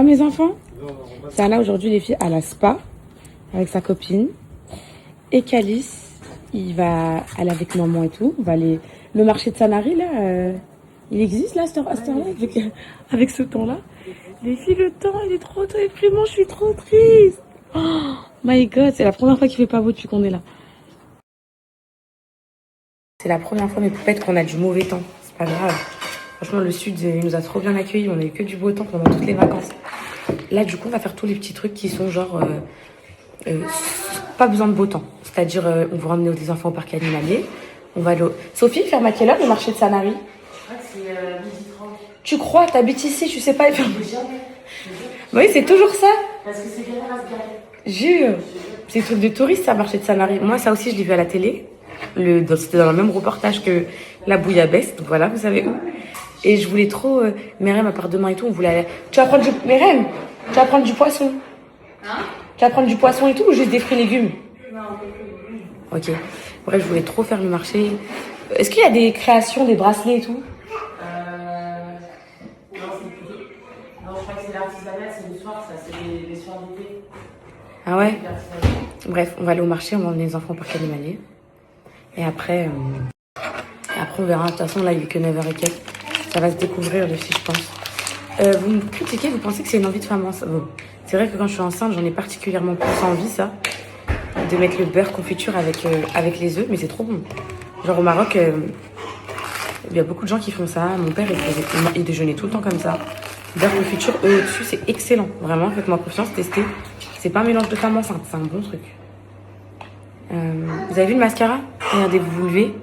va mes enfants? C'est Anna aujourd'hui les filles à la spa avec sa copine. Et Calice, il va aller avec maman et tout. On va aller... Le marché de Sanary là, il existe là à cette heure-là avec ce temps-là. Les filles, le temps il est trop déprimant, je suis trop triste. Oh my god, c'est la première fois qu'il fait pas beau depuis qu'on est là. C'est la première fois, mes poupettes, qu'on a du mauvais temps. C'est pas grave. Franchement, le sud, il nous a trop bien accueillis. On a eu que du beau temps pendant toutes les vacances. Là, du coup, on va faire tous les petits trucs qui sont genre... pas besoin de beau temps. C'est-à-dire, on va ramener des enfants au parc animalier. On va aller au... Sophie, ferme à quelle heure le marché de Sanary? C'est midi 30. Tu crois? T'habites ici, tu sais pas... Oui, c'est toujours ça. Parce que c'est galère à se garer. Jure. C'est des trucs de touristes, ça, marché de Sanary. Moi, ça aussi, je l'ai vu à la télé. C'était dans le même reportage que la bouillabaisse. Donc voilà, vous savez où. Et je voulais trop... Mérem, à part demain et tout, on voulait aller... Tu vas prendre du... Mérem, tu vas prendre du poisson. Hein? Tu vas prendre du poisson et tout ou juste des fruits et légumes? Non, des légumes. Ok. Bref, je voulais trop faire le marché. Est-ce qu'il y a des créations, des bracelets et tout? Non, c'est plutôt... Non, je crois que c'est l'artisanat, c'est le soir, ça, c'est les soirs d'été. Ah ouais? Bref, on va aller au marché, on va emmener les enfants au parc animalier. Et après, on verra. De toute façon, là, il est que 9h et quelques. Ça va se découvrir, les filles, je pense. Vous me critiquez, vous pensez que c'est une envie de femme enceinte? Bon, c'est vrai que quand je suis enceinte, j'en ai particulièrement plus envie, ça. De mettre le beurre confiture avec les œufs, mais c'est trop bon. Genre au Maroc, il y a beaucoup de gens qui font ça. Mon père, il déjeunait tout le temps comme ça. Beurre confiture, eux au-dessus, c'est excellent. Vraiment, faites-moi confiance, testez. C'est pas un mélange de femme enceinte, c'est un bon truc. Vous avez vu le mascara? Regardez, vous vous levez.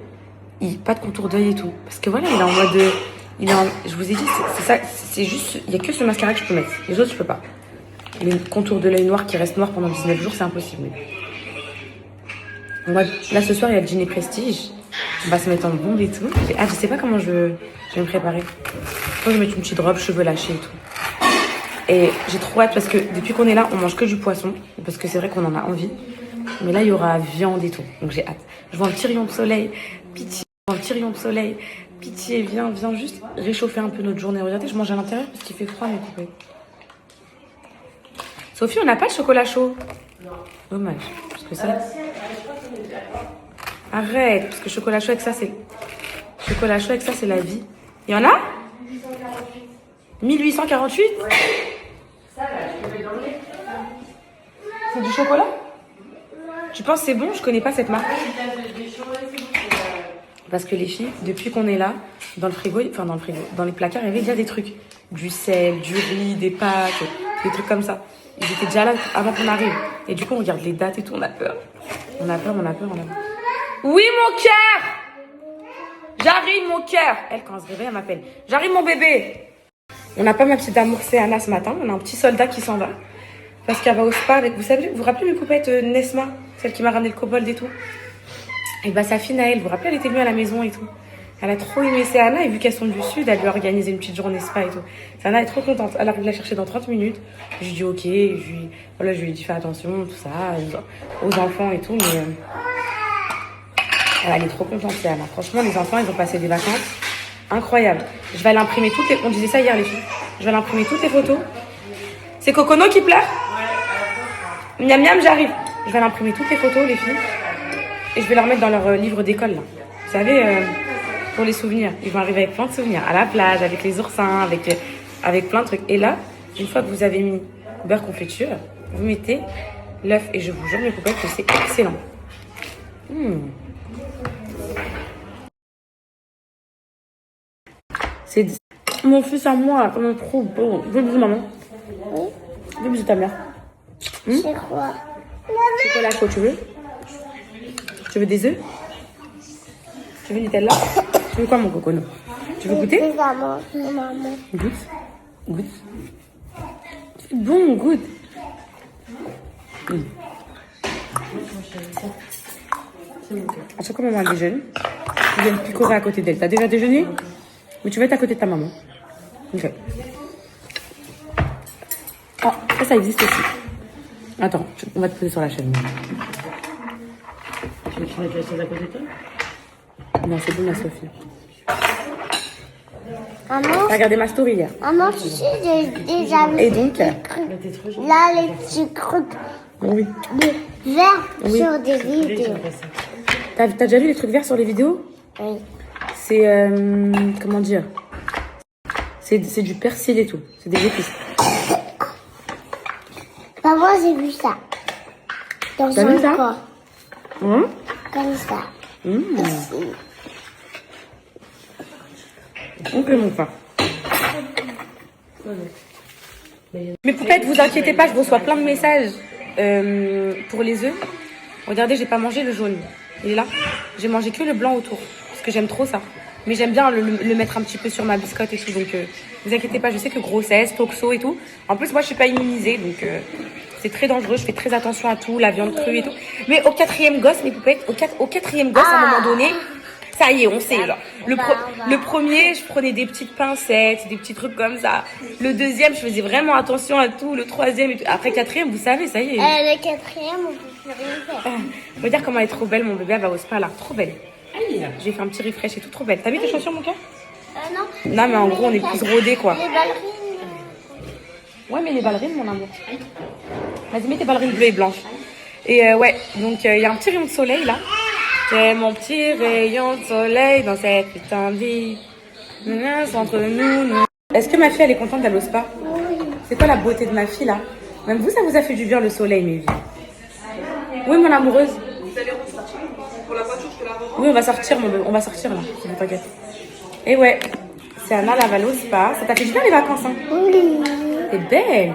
Pas de contour d'œil et tout. Parce que voilà, il est en mode... je vous ai dit, c'est ça, c'est juste... Il n'y a que ce mascara que je peux mettre. Les autres, je peux pas. Les contours de l'œil noir qui reste noir pendant 19 jours, c'est impossible. Moi, là, ce soir, il y a le dîner prestige. On va se mettre en blonde et tout. Je sais pas comment je vais me préparer. Je vais mettre une petite robe, cheveux lâchés et tout. Et j'ai trop hâte parce que depuis qu'on est là, on mange que du poisson. Parce que c'est vrai qu'on en a envie. Mais là, il y aura viande et tout. Donc j'ai hâte. Je vois un petit rayon de soleil. Pitié. Un petit rayon de soleil. Pitié, viens juste réchauffer un peu notre journée. Regardez, je mange à l'intérieur parce qu'il fait froid, mes poupées. Sophie, on n'a pas de chocolat chaud? Non. Dommage. Parce que ça... Arrête, parce que chocolat chaud avec ça, c'est... Chocolat chaud avec ça, c'est la vie. Il y en a? 1848? Ouais. Ça, là, je peux mettre dans le lait. C'est du chocolat? Tu penses que c'est bon? Je connais pas cette marque. Parce que les filles, depuis qu'on est là, dans le frigo, dans les placards, il y avait déjà des trucs. Du sel, du riz, des pâtes, des trucs comme ça. Ils étaient déjà là avant qu'on arrive. Et du coup, on regarde les dates et tout, on a peur. On a peur. Oui, mon cœur! J'arrive, mon cœur! Elle, quand elle se réveille, elle m'appelle. J'arrive, mon bébé! On n'a pas ma petite amour, c'est Anna ce matin. On a un petit soldat qui s'en va. Parce qu'elle va au spa avec, vous vous rappelez mes poupettes Nesma? Celle qui m'a ramené le kobold et tout. Et bah, sa fille Naël, vous vous rappelez, elle était venue à la maison et tout. Elle a trop aimé Anna et vu qu'elles sont du sud, elle lui a organisé une petite journée spa et tout. Anna est trop contente. Elle arrive la chercher dans 30 minutes. Je lui dis ok, je lui ai dit fais attention, tout ça, aux enfants et tout. Mais elle est trop contente, Anna. Franchement, les enfants, ils ont passé des vacances incroyables. Je vais aller imprimer toutes les... On disait ça hier, les filles. Je vais aller imprimer toutes les photos. C'est Cocono qui pleure? Ouais. Miam miam, j'arrive. Je vais aller imprimer toutes les photos, les filles. Et je vais leur mettre dans leur livre d'école, là. Vous savez, pour les souvenirs. Ils vont arriver avec plein de souvenirs. À la plage, avec les oursins, avec plein de trucs. Et là, une fois que vous avez mis beurre confiture, vous mettez l'œuf. Et je vous jure, mes poupettes, que c'est excellent. C'est mon fils à moi, comme trop beau. Je veux bisous, maman. Oui. Je veux bisous, ta mère. C'est quoi? Chocolat chaud, tu veux? Tu veux des œufs? Tu veux Nutella? Tu veux quoi, mon cocono? Tu veux goûter? Maman. Goûte. C'est bon, goûte. À chaque fois, maman déjeune. Tu viens picorer à côté d'elle. T'as déjà déjeuné? Mais tu vas être à côté de ta maman. Ok. Oh, ça existe aussi. Attends, on va te poser sur la chaîne. Tu veux que je mette la chose à côté de toi? Non, c'est bon, la Sophie. Maman, T'as regardé ma story hier. maman, tu sais, j'ai déjà vu Et donc des trucs. Là, les petits trucs Oui. de verre Oui. sur des vidéos. T'as déjà vu les trucs verts sur les vidéos? Oui. C'est, comment dire? C'est du persil et tout. C'est des épices. Maman, j'ai vu ça. Dans T'as vu un ça corps. Hein? Comme ça. On peut mon pain. Mes poupettes, vous inquiétez pas, je reçois plein de messages pour les œufs. Regardez, j'ai pas mangé le jaune. Il est là. J'ai mangé que le blanc autour. Parce que j'aime trop ça. Mais j'aime bien le mettre un petit peu sur ma biscotte et tout. Donc, vous inquiétez pas, je sais que grossesse, toxo et tout. En plus, moi, je suis pas immunisée. Donc, c'est très dangereux. Je fais très attention à tout, la viande crue et tout. Mais au quatrième gosse, mes poupettes, au quatrième gosse, à un moment donné, ça y est, on sait. Genre. Le premier, je prenais des petites pincettes, des petits trucs comme ça. Le deuxième, je faisais vraiment attention à tout. Le troisième, et tout. Après quatrième, vous savez, ça y est. Le quatrième, on peut plus rien faire. Je veux dire comment elle est trop belle, mon bébé, elle va au spa là, trop belle. J'ai fait un petit refresh et tout, trop belle. T'as mis tes chaussures, mon cœur? Non. Non, mais en gros, on est plus rodés, quoi. Les ballerines. Ouais, mais les ballerines, mon amour. Vas-y, mets tes ballerines bleues et blanches. Et ouais, donc il y a un petit rayon de soleil là. C'est mon petit rayon de soleil dans cette putain de vie. C'est entre nous. Est-ce que ma fille, elle est contente d'aller au spa? Oui. C'est quoi la beauté de ma fille là? Même vous, ça vous a fait du bien le soleil, mes vies. Oui, mon amoureuse. Oui, on va sortir, mon bébé. On va sortir là, si vous t'inquiète. Et ouais, c'est Anna, la Valo Spa. Ça t'a fait du bien les vacances, hein? Oui. T'es belle.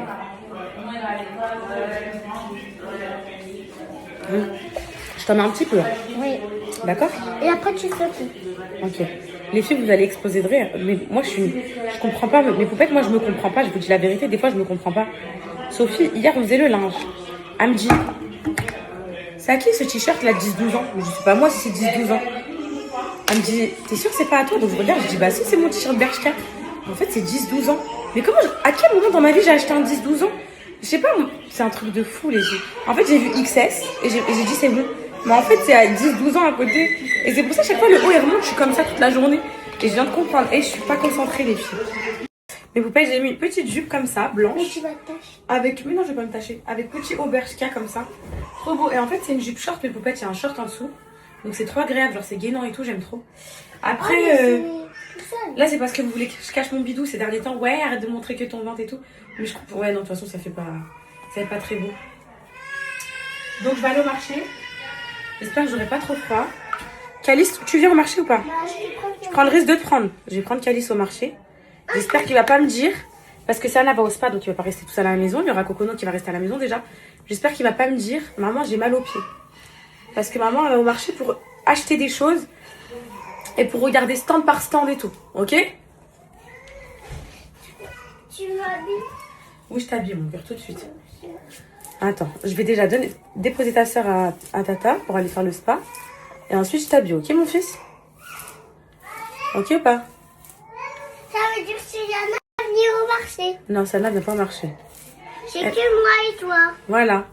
Je t'en mets un petit peu. Oui. D'accord? Et après, tu fais tout. Ok. Les filles, vous allez exploser de rire. Mais moi, je comprends pas. Mes poupettes, moi, je me comprends pas. Je vous dis la vérité. Des fois, je me comprends pas. Sophie, hier, on faisait le linge. Elle me dit, c'est à qui ce t-shirt là, 10-12 ans? Je sais pas moi si c'est 10-12 ans. Elle me dit, t'es sûre que c'est pas à toi? Donc je regarde, je dis, bah si, c'est mon t-shirt Bershka. En fait, c'est 10-12 ans. Mais comment, à quel moment dans ma vie j'ai acheté un 10-12 ans? Je sais pas, moi, c'est un truc de fou, les filles. En fait, j'ai vu XS et j'ai dit, c'est bon. Mais en fait, c'est à 10-12 ans à côté. Et c'est pour ça, à chaque fois, le haut il remonte, je suis comme ça toute la journée. Et je viens de comprendre. Et je suis pas concentrée, les filles. Mais poupées, j'ai mis une petite jupe comme ça, blanche. Mais tu vas te tâcher. Avec, mais non, je vais pas me tâcher. Avec petit haut Bershka comme ça. Trop beau. Et en fait, c'est une jupe short, mais poupette, il y a un short en dessous. Donc c'est trop agréable, genre c'est gainant et tout, j'aime trop. Après, là c'est parce que vous voulez que je cache mon bidou ces derniers temps. Ouais, arrête de montrer que ton ventre et tout. Mais je comprends. Ouais, non, de toute façon, ça fait pas très beau. Donc je vais aller au marché. J'espère que j'aurai pas trop froid. Calice, tu viens au marché ou pas? Je prends le risque de te prendre. Je vais prendre Calice au marché. J'espère qu'il va pas me dire. Parce que Sana va au spa, donc il va pas rester tout seul à la maison. Il y aura Cocono qui va rester à la maison déjà. J'espère qu'il va pas me dire, maman, j'ai mal aux pieds. Parce que maman, elle va au marché pour acheter des choses et pour regarder stand par stand et tout. Ok? Tu m'habilles. Oui, je t'habille, mon cœur, tout de suite. Attends, je vais déjà déposer ta soeur à Tata pour aller faire le spa. Et ensuite, je t'habille, ok, mon fils? Ok ou pas? Ça veut dire que c'est Yana à venir au marché. Non, Sana vient pas au marché. C'est que moi et toi. Voilà.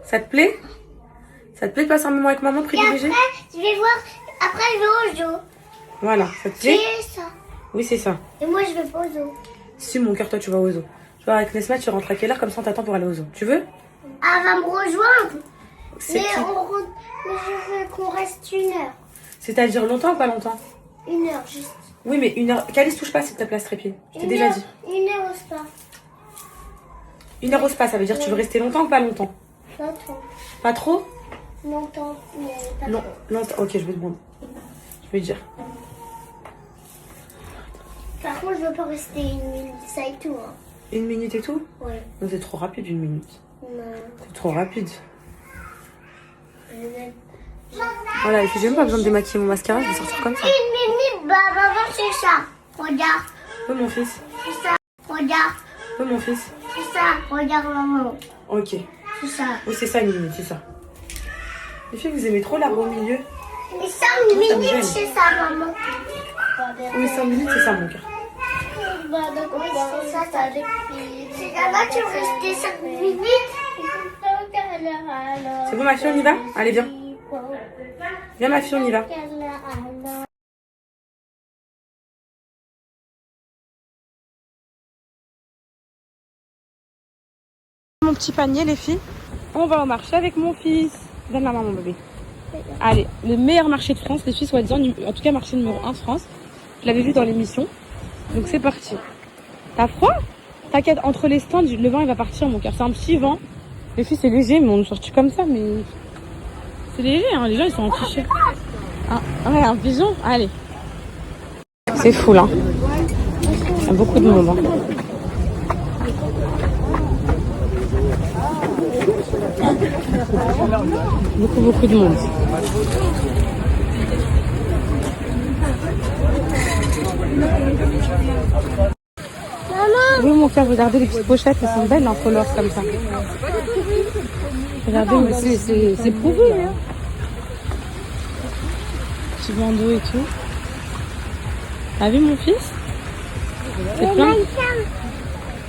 Ça te plaît? Ça te plaît de passer un moment avec maman Et privilégiée? après, je vais voir. Après, je vais au zoo. Voilà, ça te plaît? C'est ça. Oui, c'est ça. Et moi, je vais pas au zoo. Si, mon cœur, toi, tu vas au zoo. Tu vois, avec Nesma, tu rentres à quelle heure? Comme ça, on t'attend pour aller au zoo. Tu veux? Ah, elle va me rejoindre. C'est Mais, qui? mais je veux qu'on reste 1 heure. C'est-à-dire longtemps ou pas longtemps? 1 heure, juste. Oui, mais 1 heure. Calice, touche pas s'il te plaît, trépied. Je t'ai déjà dit. 1 heure au spa. 1 heure au spa, ça veut dire que tu veux rester longtemps ou pas longtemps? Pas trop. Pas trop? Longtemps, mais pas Non, trop. longtemps. Ok, je vais te demander. Je vais te dire. Par contre, je veux pas rester 1 minute, ça et tout. Hein. 1 minute et tout? Ouais. Non, c'est trop rapide, 1 minute. Non. C'est trop rapide. Je vais- Voilà, et puis j'ai même pas besoin de démaquiller mon mascara, je vais sortir comme ça. 1 minute, bah, maman, c'est ça. Regarde, Oui, mon fils. c'est ça. Regarde, Oui, mon fils. c'est ça. Regarde, maman. Ok. C'est ça. Oui, c'est ça, 1 minute, c'est ça. Les filles, vous aimez trop l'arbre au milieu? Mais 5 ça me minutes, gêne. c'est ça, maman. Oui, 5 minutes, c'est ça, mon cœur. Oui, c'est ça, ça depuis. C'est là-bas, tu restais 5 minutes. C'est bon, ma fille, on y va? Allez, viens. Viens, ma fille, on y va. petit panier, les filles. On va au marché avec mon fils. Donne la main, mon bébé. Allez, le meilleur marché de France, les filles, soi-disant, en tout cas, marché numéro 1 de France. Je l'avais vu dans l'émission. Donc, c'est parti. T'as froid? T'inquiète, entre les stands, le vent, il va partir, mon cœur. C'est un petit vent. Les filles, c'est léger, mais on est sorti comme ça, mais... C'est léger, hein. Les gens, ils sont en t-shirt. Ah, ouais, un pigeon. Allez. C'est fou, là. Il y a beaucoup de monde, hein. Beaucoup de monde. Maman, Oui, mon frère, regardez les petites pochettes, elles sont belles en color comme ça. Regardez, mais c'est prouvé, hein. Petit bandeau et tout. T'as vu mon fils? les mannequins.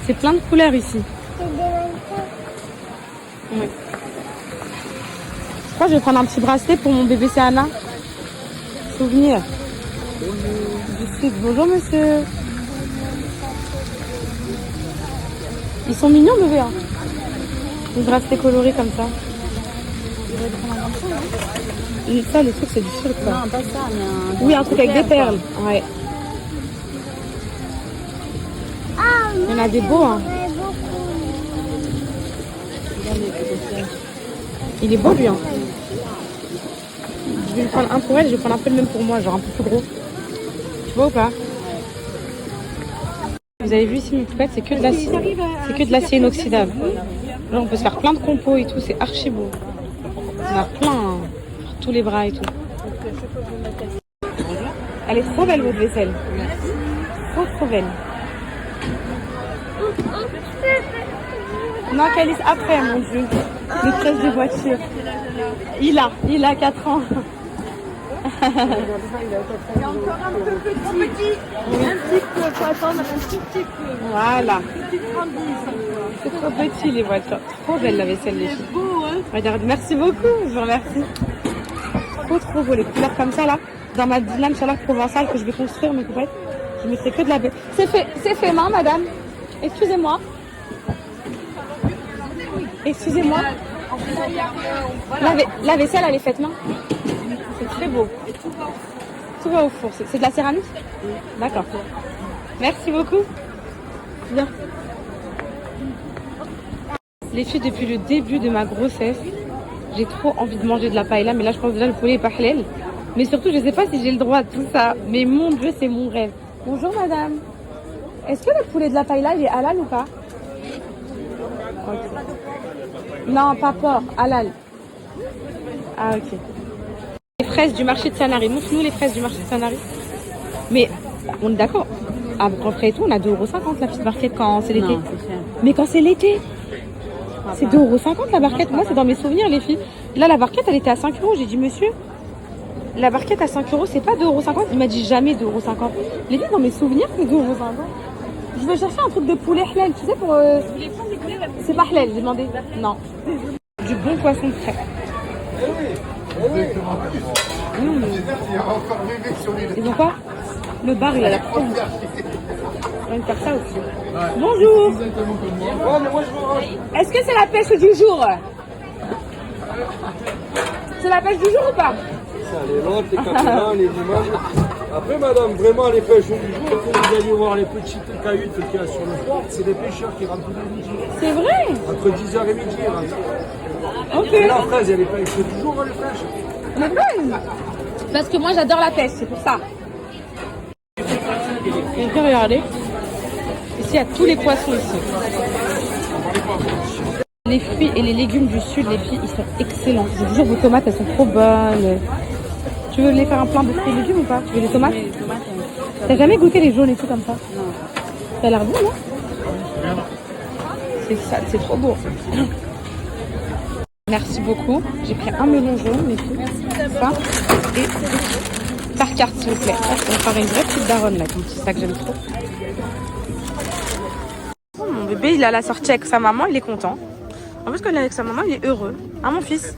C'est plein de couleurs ici. C'est des mannequins. Oui. Je crois que je vais prendre un petit bracelet pour mon bébé, c'est Anna. Souvenir. Bonjour monsieur. Ils sont mignons bébé, hein. Les bracelets colorés comme ça. Et ça, le truc, c'est du cirque. Non, pas ça, mais un... Oui, un truc avec des perles. Ouais. Ah, Il y en a des beaux, hein. j'aimerais beaucoup. Il est beau, lui, hein. Je vais lui prendre un pour elle, je vais prendre un peu le même pour moi, genre un peu plus gros. Tu vois ou pas? Vous avez vu ici mes poupettes, c'est que de l'acier. C'est que de l'acier inoxydable. Là, on peut se faire plein de compos et tout, c'est archi beau. On a plein, hein. Tous les bras et tout. Elle est trop belle, votre vaisselle. Trop belle. Non, Calice, après, mon Dieu. Le stress des voitures. Il a 4 ans. Il est encore un peu petit. Un petit peu, faut attendre un tout petit peu. Voilà. Petite grandisse. C'est trop petit, les voitures. Trop belle, la vaisselle, les filles. C'est beau, hein? Regarde, merci beaucoup, je vous remercie. Trop beau, les couleurs comme ça, là. Dans ma dynamique chaleur provençale que je vais construire, mes coupettes, je mettrai que de la baie. C'est fait main, madame. Excusez-moi. Excusez-moi. La vaisselle, elle est faite main. C'est très beau. Tout va au four. C'est de la céramique? D'accord. Merci beaucoup. Bien. Les filles, depuis le début de ma grossesse, j'ai trop envie de manger de la paella. Mais là, je pense déjà le poulet est pas halal. Mais surtout, je sais pas si j'ai le droit de tout ça. Mais mon Dieu, c'est mon rêve. Bonjour, madame. Est-ce que le poulet de la paella, il est halal ou pas? Okay. Non, pas porc, halal. Ah, ok. Les fraises du marché de Sanary. Montre-nous les fraises du marché de Sanary. Mais on est d'accord. À Grand-Pré et tout, on a 2,50 € la petite barquette quand c'est l'été. Mais quand c'est l'été, c'est 2,50 € la barquette. Moi, c'est dans mes souvenirs, les filles. Là, la barquette, elle était à 5 €. J'ai dit, monsieur, la barquette à 5 €, c'est pas 2,50 €. Il m'a dit jamais 2,50 €. Les filles, dans mes souvenirs, c'est 2,50 €. Je veux chercher un truc de poulet halal, tu sais, pour. C'est pas halal, j'ai demandé. Non. Du bon poisson frais. Ils ont quoi? Le bar, il a la proue. On va faire ça aussi. Bonjour. Est-ce que c'est la pêche du jour? C'est la pêche du jour ou pas? Ça, les lottes, les capelins, les images. Après, madame, vraiment, les pêches du jour, il faut que vous alliez voir les petites cahutes qu'il y a sur le port. C'est des pêcheurs qui rentrent tous les midi. C'est vrai? Entre 10h et midi, ils rentrent. Ok. Et la fraise, elle est pêche toujours, les fraîches. Les fraises. Parce que moi, j'adore la pêche, c'est pour ça. Et puis, regardez. Ici, il y a tous les poissons ici. Les fruits et les légumes du sud, les filles, ils sont excellents. Je vous jure, vos tomates, elles sont trop bonnes. Tu veux les faire un plein de fruits et légumes ou pas? Tu veux des tomates? T'as jamais goûté les jaunes et tout comme ça? Non. Ça a l'air bon, non? C'est ça, c'est trop beau. Merci beaucoup. J'ai pris un melon jaune, les filles. Ça. Et par carte, s'il vous plaît. On va faire une vraie petite daronne, là, comme c'est ça que j'aime trop. Oh, mon bébé, il a la sortie avec sa maman, il est content. En plus, quand il est avec sa maman, il est heureux. Hein, mon fils?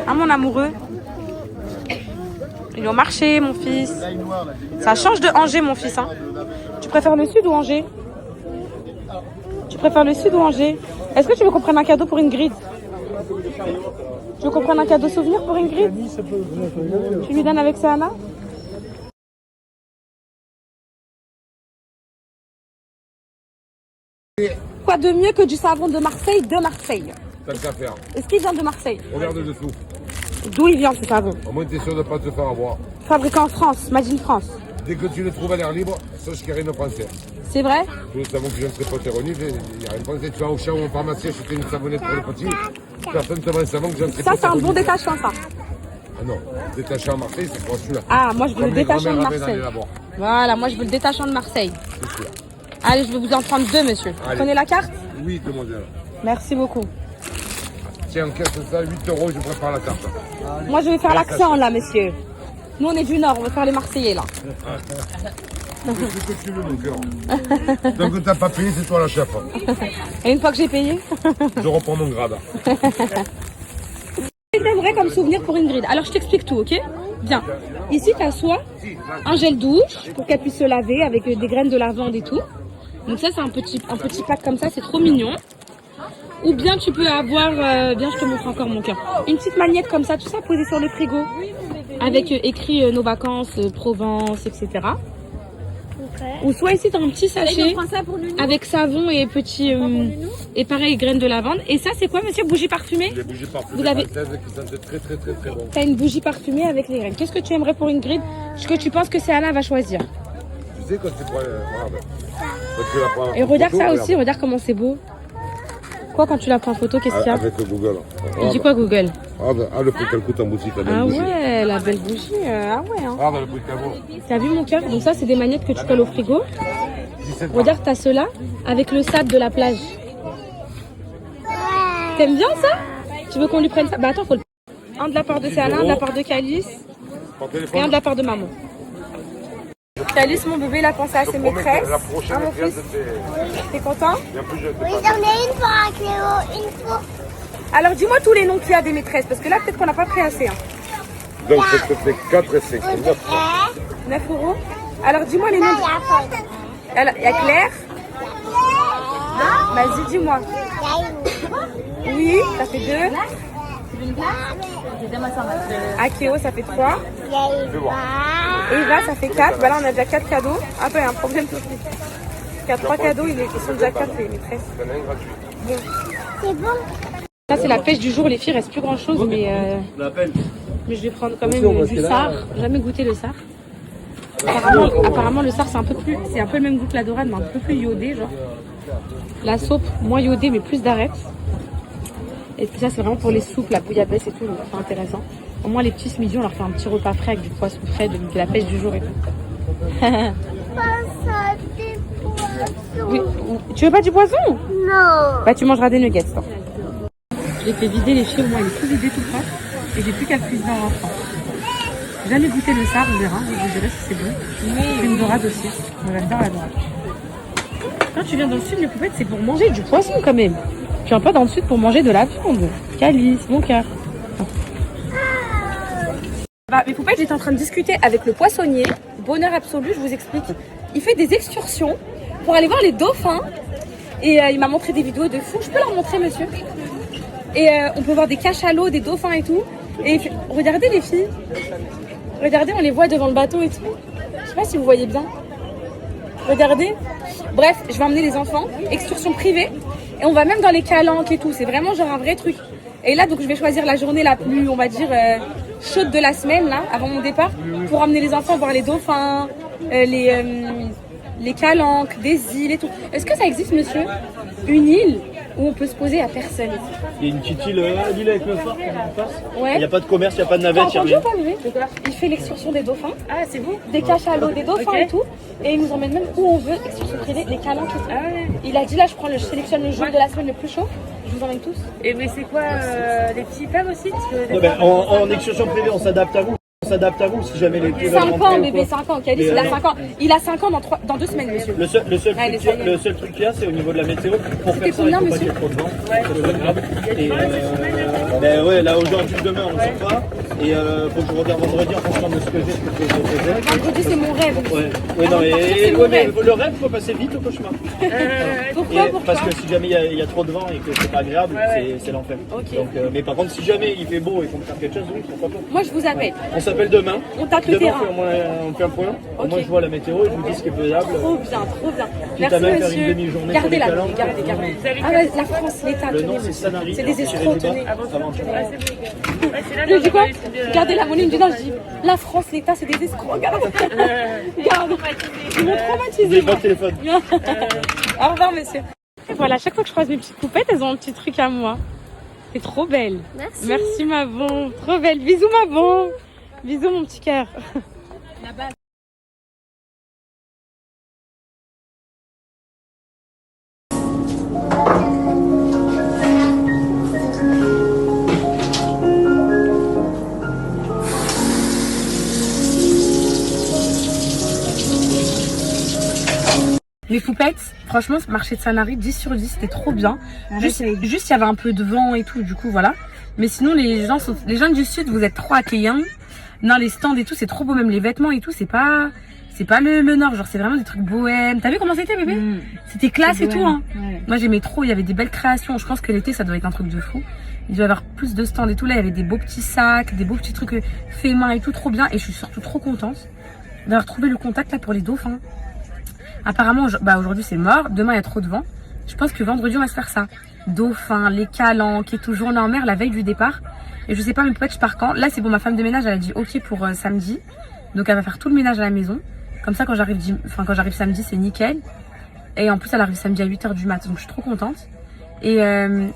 Hein, mon amoureux? Il est au marché, mon fils. Ça change de Angers, mon fils. Hein. Tu préfères le sud ou Angers? Tu préfères le sud ou Angers? Est-ce que tu veux qu'on prenne un cadeau pour Ingrid? Tu veux qu'on prenne un cadeau souvenir pour Ingrid? Tu lui donnes avec Sana? Quoi de mieux que du savon de Marseille T'as qu'à faire. Est-ce qu'il vient de Marseille? Regarde dessous. D'où il vient ce savon? Au moins, t'es sûr de ne pas te faire avoir. Fabriqué en France, made in France. Dès que tu le trouves à l'air libre, sache qu'il n'y a rien de français. C'est vrai? Tous les savons que je ne sais pas terronifs, il n'y a rien de français. Tu vas au champ ou en pharmacie acheter une savonnette pour le petit. Personne ne te vend un savon que je ne sais pas. Ça, c'est un bon détachant, ça. Ah non, détaché à Marseille, c'est pour celui-là. Ah, moi, je veux Comme le les détachant de grand-mères avaient dans Marseille. les labos. Voilà, moi, je veux le détachant de Marseille. C'est sûr. Allez, je vais vous en prendre 2, monsieur. Vous Allez. prenez la carte? Oui, demoiselle. Merci beaucoup. Tiens, encaisse ça, 8 €, je prépare la carte. Moi, je vais faire l'accent, là, monsieur. Nous, on est du Nord, on va faire les Marseillais, là. C'est ce que tu veux, mon cœur. Donc, t'as pas payé, c'est toi la chef. Et une fois que j'ai payé, Je reprends mon grade. j'aimerais comme souvenir pour Ingrid. Alors, je t'explique tout, ok? Bien. Ici, tu as soit un gel douche pour qu'elle puisse se laver avec des graines de lavande et tout. Donc ça, c'est un petit pack comme ça, c'est trop mignon. Ou bien tu peux avoir, bien je te montre encore mon cœur, une petite magnette comme ça, tout ça posé sur le frigo. Avec écrit nos vacances, Provence, etc. Ou soit ici, tu as un petit sachet avec savon et petit, et pareil, graines de lavande. Et ça, c'est quoi, monsieur? Bougie parfumée? Les bougies parfumées Vous avez- françaises qui sentent très très très très bon. T'as une bougie parfumée avec les graines. Qu'est-ce que tu aimerais pour Ingrid? Ce que tu penses que c'est Anna va choisir. Tu sais quand tu prends... regarde. Quand tu la prends en Et regarde photo, ça aussi, regarde comment c'est beau. Quoi, quand tu la prends en photo, qu'est-ce qu'il y a? Avec le Google. Il dit quoi, Google? Ah, le prix qu'elle coûte en boutique, la belle Ah bougie. ouais, la belle bougie. Ah ouais, hein. Regarde le prix qu'elle vaut. T'as vu mon cœur? Donc ça, c'est des magnettes que tu colles au frigo. 17 Regarde, t'as ceux-là avec le sable de la plage. T'aimes bien ça? Tu veux qu'on lui prenne ça? Bah attends, faut le... Un de la part de Sana, un de la part de Calice Par et un téléphone. de la part de maman. Calice, mon bébé, il a pensé à ses Je te promets maîtresses. que la prochaine Ah, mon cliente, fils, c'est t'es content? bien plus jeune. Oui, j'en ai une pour un Cléo, une pour... Alors dis-moi tous les noms qu'il y a des maîtresses, parce que là, peut-être qu'on n'a pas pris assez. Hein. Donc, ça te fait 4 et 5. 9 francs. 9 €. Alors dis-moi les noms. Il y a Paul. Alors, il y a Claire. Vas-y, dis-moi. Il y a une. Oui, ça fait 2. Akeo, ça fait 3. Il y a une. Eva, ça fait 4. Bah là, on a déjà 4 cadeaux. Ah, bah, il y a un problème tout de suite. Il y a 3 cadeaux, ils sont déjà 4 les maîtresses. Il y en a un gratuit. C'est bon. Là, c'est la pêche du jour. Les filles, il reste plus grand chose, mais je vais prendre quand même du sar. Jamais goûté le sar. Apparemment, le sar, c'est un peu le même goût que la dorade, mais un peu plus iodé, genre. La saupe, moins iodée, mais plus d'arêtes. Et puis ça, c'est vraiment pour les soupes, la bouillabaisse et tout, donc c'est intéressant. Au moins, les petits ce midi, on leur fait un petit repas frais avec du poisson frais, de la pêche du jour et tout. Pas ça, des poissons. Oui. Tu veux pas du poisson? Non. Bah, tu mangeras des nuggets, toi. Je l'ai fait vider les filles, au moins, il est tout vidé tout prêt. Et j'ai plus qu'à le cuisiner en rentrant. J'ai jamais goûté le sar, on verra, je vous dirai si c'est bon. C'est une dorade aussi. Moi, j'adore la dorade. Quand tu viens dans le sud, les poupettes, c'est pour manger du poisson quand même. Tu viens pas dans le sud pour manger de la viande. Calice, mon cœur. Bah, mes poupettes, j'étais en train de discuter avec le poissonnier. Bonheur absolu, je vous explique. Il fait des excursions pour aller voir les dauphins. Et il m'a montré des vidéos de fou. Je peux leur montrer, monsieur? Et on peut voir des cachalots, des dauphins et tout. Et il fait... regardez les filles. Regardez, on les voit devant le bateau et tout. Je sais pas si vous voyez bien. Regardez. Bref, je vais emmener les enfants. Excursion privée. Et on va même dans les calanques et tout. C'est vraiment genre un vrai truc. Et là, donc, je vais choisir la journée la plus, on va dire, chaude de la semaine, là, avant mon départ, pour emmener les enfants voir les dauphins, les calanques, des îles et tout. Est-ce que ça existe, monsieur? Une île où on peut se poser à personne? Il y a une petite île, l'île avec le phare qui est en face. Il Ouais. n'y a pas de commerce, il n'y a pas de T'as navette, il n'y a entendu rien. ou pas, bébé? Il fait l'excursion des dauphins. Ah, c'est vous? Des cachalots, des dauphins et tout. Et il nous emmène même où on veut, excursion privée, les calanques et tout. Il a dit là, je sélectionne le jour de la semaine le plus chaud. Je vous emmène tous. Et mais c'est quoi les petits peuvent aussi parce que Non, ben, en excursion privée, on s'adapte à vous. On s'adapte à vous si jamais les pieds veulent 5 rentrer ans, ou bébé, quoi. 5 ans. Calice, il a 5 ans. Il a 5 ans dans 2 semaines, monsieur. Le seul Allez, ça y est. truc qu'il y a, c'est au niveau de la météo. Pour C'était faire ça, il combien, faut pas monsieur? qu'il y ait trop de vent. Et Ben ouais, là aujourd'hui, demain, on ne sait pas. Et faut que je regarde vendredi en fonction de ce que j'ai, ce que je faisais. Vendredi, c'est mon rêve. Ouais, non, mais le rêve, faut passer vite au cauchemar. Pourquoi Parce que si jamais il y a trop de vent et que c'est pas agréable, c'est l'enfer. Ok. Donc, mais par contre, si jamais il fait beau et qu'on peut faire quelque chose, oui, pourquoi pas. Moi, je vous appelle. On s'appelle demain. On tape le Demain, terrain. on fait un point. Ok. Moi, je vois la météo et je vous dis ce qui est faisable. Trop bien, trop bien. Quitte Merci à même faire une monsieur. demi-journée Gardez sur la les calendes. gardez. Ah ouais, la France, l'État, Le tenez, nom, c'est monsieur. Sanary. C'est des escrocs, tenez. Aventure. Je dis quoi? Gardez la monnaie, je dis la France, l'État, c'est des escrocs. Regarde. Regarde. Ils m'ont Vous traumatisé. n'avez pas de téléphone. Au revoir, monsieur. Et voilà, à chaque fois que je croise mes petites poupettes, elles ont un petit truc à moi. T'es trop belle. Merci. Merci, ma bon. Trop belle. Bisous, ma bon. Bisous, mon petit cœur. Les poupettes, franchement, ce marché de Sanary, 10 sur 10, c'était trop bien. Juste, il y avait un peu de vent et tout, du coup, voilà. Mais sinon, les gens du sud, vous êtes trop accueillants. Non, les stands et tout, c'est trop beau, même les vêtements et tout, c'est pas le nord, genre, c'est vraiment des trucs bohèmes. T'as vu comment c'était, bébé? C'était classe et tout, hein. Ouais. Moi, j'aimais trop, il y avait des belles créations. Je pense que l'été, ça doit être un truc de fou. Il doit y avoir plus de stands et tout. Là, il y avait des beaux petits sacs, des beaux petits trucs faits main et tout, trop bien. Et je suis surtout trop contente d'avoir trouvé le contact, là, pour les dauphins. Apparemment, aujourd'hui c'est mort, demain il y a trop de vent. Je pense que vendredi on va se faire ça. Dauphin, les calanques et tout, journée en mer la veille du départ. Et je sais pas, mais peut-être je pars quand. Là c'est bon, ma femme de ménage elle a dit ok pour samedi. Donc elle va faire tout le ménage à la maison. Comme ça quand j'arrive samedi c'est nickel. Et en plus elle arrive samedi à 8h du mat, donc je suis trop contente. Et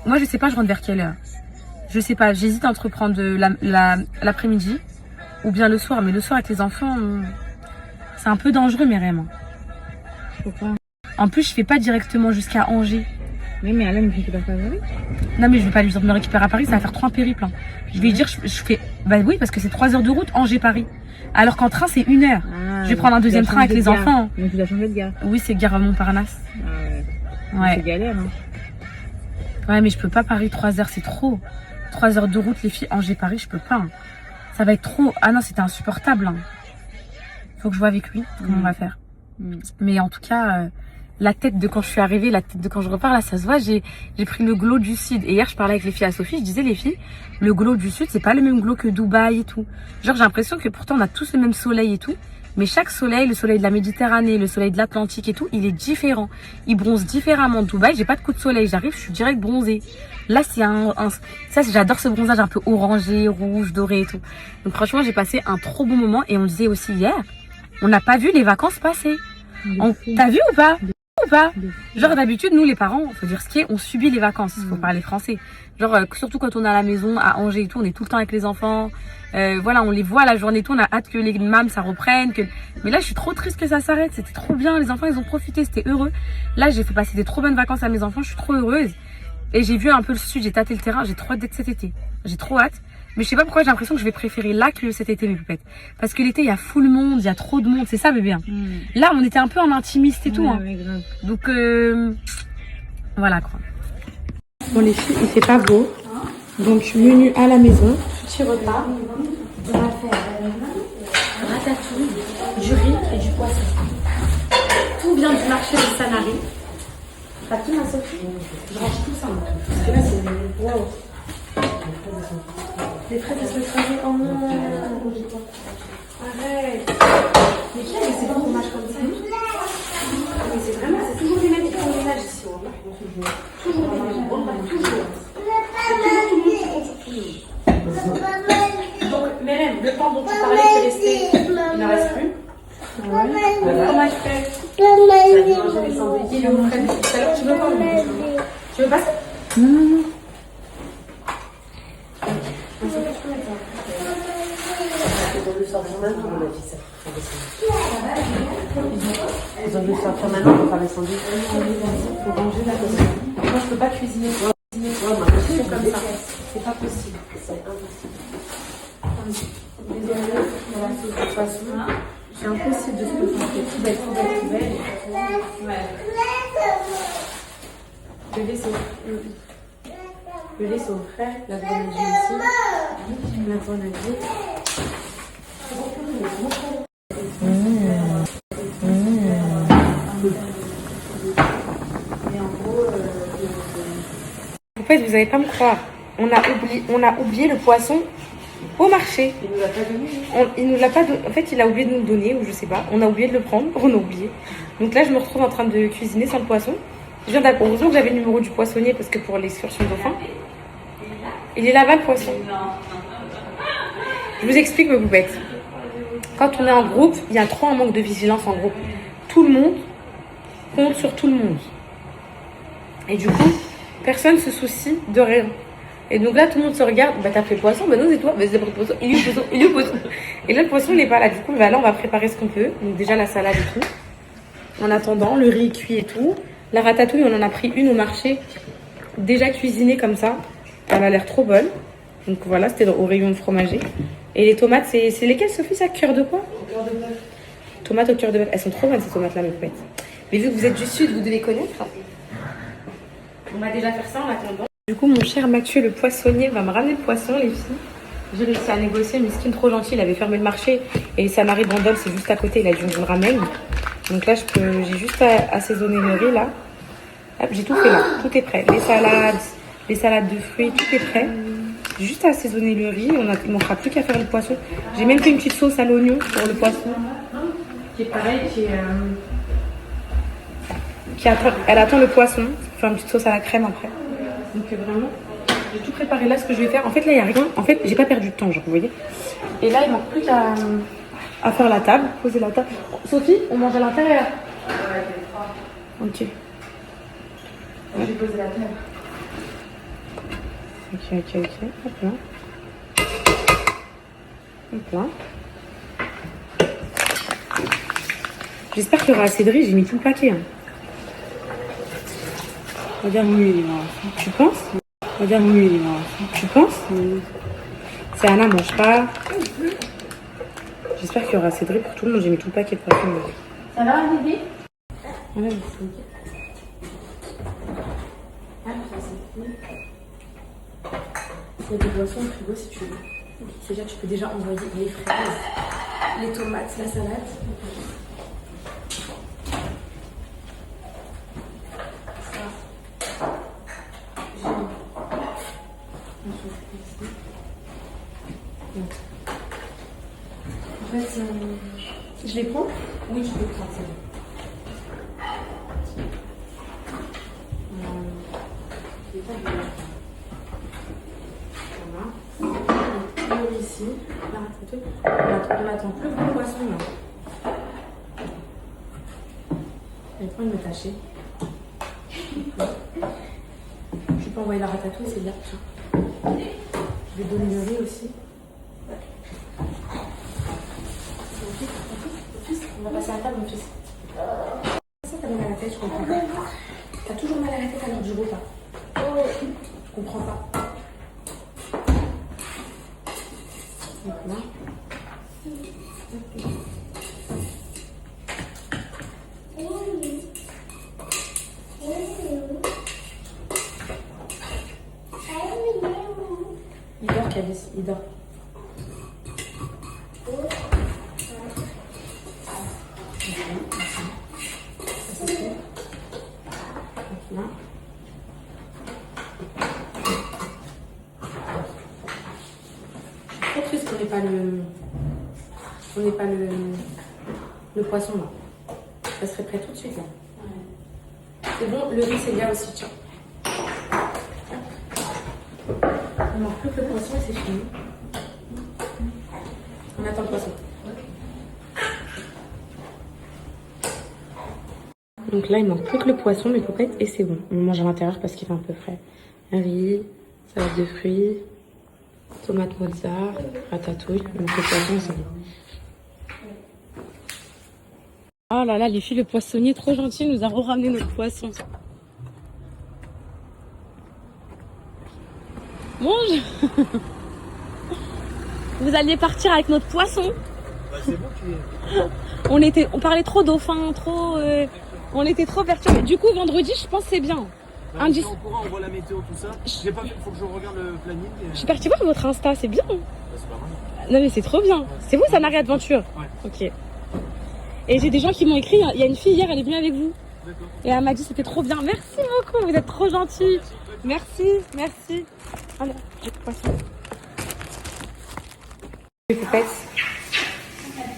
moi je sais pas, je rentre vers quelle heure. Je sais pas, j'hésite entre prendre l'après-midi ou bien le soir. Mais le soir avec les enfants, c'est un peu dangereux mais vraiment. Pourquoi? En plus, je fais pas directement jusqu'à Angers. Oui, mais Alain me récupère pas à Paris. Non, mais je vais pas lui dire de me récupérer à Paris, ça va faire 3 périples. Hein. Je vais lui dire, je fais. Bah oui, parce que c'est 3 heures de route, Angers-Paris. Alors qu'en train, c'est 1 heure. Je vais prendre un deuxième train avec les enfants. Donc tu dois changer de gare. Oui, c'est gare Montparnasse. Ah ouais. Ouais. C'est galère, hein. Ouais, mais je peux pas Paris 3 heures, c'est trop. 3 heures de route, les filles, Angers-Paris, je peux pas. Hein. Ça va être trop. Ah non, c'était insupportable. Hein. Faut que je vois avec lui comment on va faire. Mais en tout cas, la tête de quand je suis arrivée, la tête de quand je repars, là, ça se voit, j'ai pris le glow du sud. Et hier, je parlais avec les filles à Sophie, je disais, les filles, le glow du sud, c'est pas le même glow que Dubaï et tout. Genre, j'ai l'impression que pourtant, on a tous le même soleil et tout. Mais chaque soleil, le soleil de la Méditerranée, le soleil de l'Atlantique et tout, il est différent. Il bronze différemment. Dubaï, j'ai pas de coup de soleil. J'arrive, je suis direct bronzée. Là, c'est ça, j'adore ce bronzage un peu orangé, rouge, doré et tout. Donc, franchement, j'ai passé un trop bon moment. Et on disait aussi hier, on n'a pas vu les vacances passer. T'as vu ou pas? Genre d'habitude, nous les parents, faut dire ce qui est, on subit les vacances, faut parler français. Genre surtout quand on est à la maison, à Angers et tout, on est tout le temps avec les enfants. Voilà, on les voit la journée et tout, on a hâte que les mâmes ça reprenne. Mais là, je suis trop triste que ça s'arrête. C'était trop bien, les enfants ils ont profité, c'était heureux. Là, j'ai fait passer des trop bonnes vacances à mes enfants, je suis trop heureuse. Et j'ai vu un peu le sud, j'ai tâté le terrain, j'ai trop hâte d'être cet été. J'ai trop hâte. Mais je sais pas pourquoi j'ai l'impression que je vais préférer là que cet été mes poupettes. Parce que l'été il y a full monde, il y a trop de monde, c'est ça bébé. Hein. Là on était un peu en intimiste et tout. Hein. Ouais, grave. Donc voilà quoi. Bon les filles, il fait pas beau. Donc menu à la maison, petit repas. On va faire ratatouille, du riz et du poisson. Tout vient du marché de Sanary. T'as tout ma Sophie? Je range tout ça. Parce que là c'est waouh. Les fraises, elles se travaillent en arrête. Mais qui a laissé le fromage comme ça? Mais c'est vraiment, c'est toujours les mêmes qui font le ménage ici. Toujours les mêmes, toujours. Donc, Mérène, le pain dont tu parlais qui est resté, il n'en reste plus. Le fromage fait. Manger les sandwichs. Et le crème. Tout à l'heure, tu veux pas? Tu veux passer? Non. Ils ont dû sortir maintenant pour faire les sandwichs. Il faut manger la maison. Moi je peux pas cuisiner. C'est comme ça. C'est pas possible. C'est impossible. Désolée, voilà, de toute façon. C'est impossible de se concentrer. Tout belle. Ouais. Bébé, c'est. Le lait, c'est au frais. La grenadine aussi. La grenadine. En fait, vous n'allez pas me croire. On a oublié le poisson au marché. Il nous l'a pas donné. Il nous l'a pas donné. En fait, il a oublié de nous le donner, ou je sais pas. On a oublié de le prendre. On a oublié. Donc là, je me retrouve en train de cuisiner sans le poisson. Je viens d'apprendre. Heureusement que j'avais le numéro du poissonnier parce que pour l'excursion dauphin, il est là-bas le poisson. Je vous explique mes poupettes. Quand on est en groupe, il y a trop un manque de vigilance en groupe. Tout le monde compte sur tout le monde. Et du coup, personne ne se soucie de rien. Et donc là, tout le monde se regarde. Bah, t'as fait le poisson? Bah non, c'est toi. Bah, c'est pas le poisson. Il est le poisson. Il est le poisson. Et là, le poisson, il est pas là. Du coup, bah, là, on va préparer ce qu'on peut. Donc déjà, la salade et tout. En attendant, le riz cuit et tout. La ratatouille, on en a pris une au marché. Déjà cuisinée comme ça. Elle a l'air trop bonne. Donc voilà, c'était au rayon fromager. Et les tomates, c'est lesquelles, Sophie, ça? Cœur de quoi? Au cœur de bœuf. Tomates au cœur de bœuf. Elles sont trop bonnes, ces tomates-là, mes poètes. Mais vu que vous êtes du sud, vous devez connaître. On va déjà faire ça en attendant. Du coup, mon cher Mathieu, le poissonnier, va me ramener le poisson, les filles. J'ai réussi à négocier. Miskin trop gentil, il avait fermé le marché. Et sa Marie Bandol, c'est juste à côté. Il a dit on vous le ramène. Donc là, j'ai juste à assaisonner le riz, là. Hop, j'ai tout fait là. Tout est prêt. Les salades de fruits, tout est prêt. J'ai juste à assaisonner le riz. Il ne manquera plus qu'à faire le poisson. J'ai même fait une petite sauce à l'oignon pour le poisson. Qui est pareil, elle attend le poisson. Pour faire une petite sauce à la crème après. Donc vraiment, j'ai tout préparé là, ce que je vais faire. En fait, là, il n'y a rien. En fait, j'ai pas perdu de temps, genre, vous voyez. Et là, il manque plus qu'à faire la table, poser la table. Sophie, on mange à l'intérieur. Ok. Je vais poser la table. Ok. Hop là. Hop là. J'espère qu'il y aura assez de riz. J'ai mis tout le paquet. Hein. Regarde, oui, tu penses? Regarde, oui, tu penses? C'est Anna, mange pas. J'espère qu'il y aura assez de riz pour tout le monde. J'ai mis tout le paquet de poisson. Ça va, bébé? Voilà, c'est ok. Ah, ça c'est cool. Il y a des boissons au frigo si tu veux. C'est-à-dire que tu peux déjà envoyer les fraises, les tomates, la salade. En fait, je les prends? Oui, je peux prendre, c'est bon. Voilà. Ici, la ratatouille. On attend plus le poisson là. Elle prend une tâcher. Je peux envoyer la ratatouille, c'est bien. Je vais donner le riz aussi. On va passer à la table, mon fils. Ça, t'as mal à la tête, je comprends pas. T'as toujours mal à la tête à l'heure du repas. Je comprends pas. Donc là. Il dort, Cavis, il dort. On n'est pas le poisson là. Ça serait prêt tout de suite là. C'est bon, le riz c'est bien aussi, tiens. On manque plus que le poisson et c'est fini. On attend le poisson. Donc là il manque plus que le poisson, mes copettes, et c'est bon. On mange à l'intérieur parce qu'il est un peu frais. Un riz, salade de fruits, tomate mozart, ratatouille. Donc le poisson c'est bon. Oh là là, les filles, le poissonnier trop gentil nous a ramené notre poisson. Bonjour. Vous alliez partir avec notre poisson. Bah, c'est bon, On parlait trop dauphin, trop... on était trop perturbés. Du coup, vendredi, je pense que c'est bien. Indice. On courant, on voit la météo, tout ça. J'ai pas fait, faut que je regarde le planning. Je suis partie voir votre Insta, c'est bien. Bah, c'est pas mal. Non mais c'est trop bien. C'est vous, Sanari Adventure? Ouais. Ok. Et j'ai des gens qui m'ont écrit, il y a une fille hier, elle est venue avec vous. D'accord. Et elle m'a dit c'était trop bien. Merci beaucoup, vous êtes trop gentils. Merci, merci. Allez, j'ai le poisson. Les poupettes,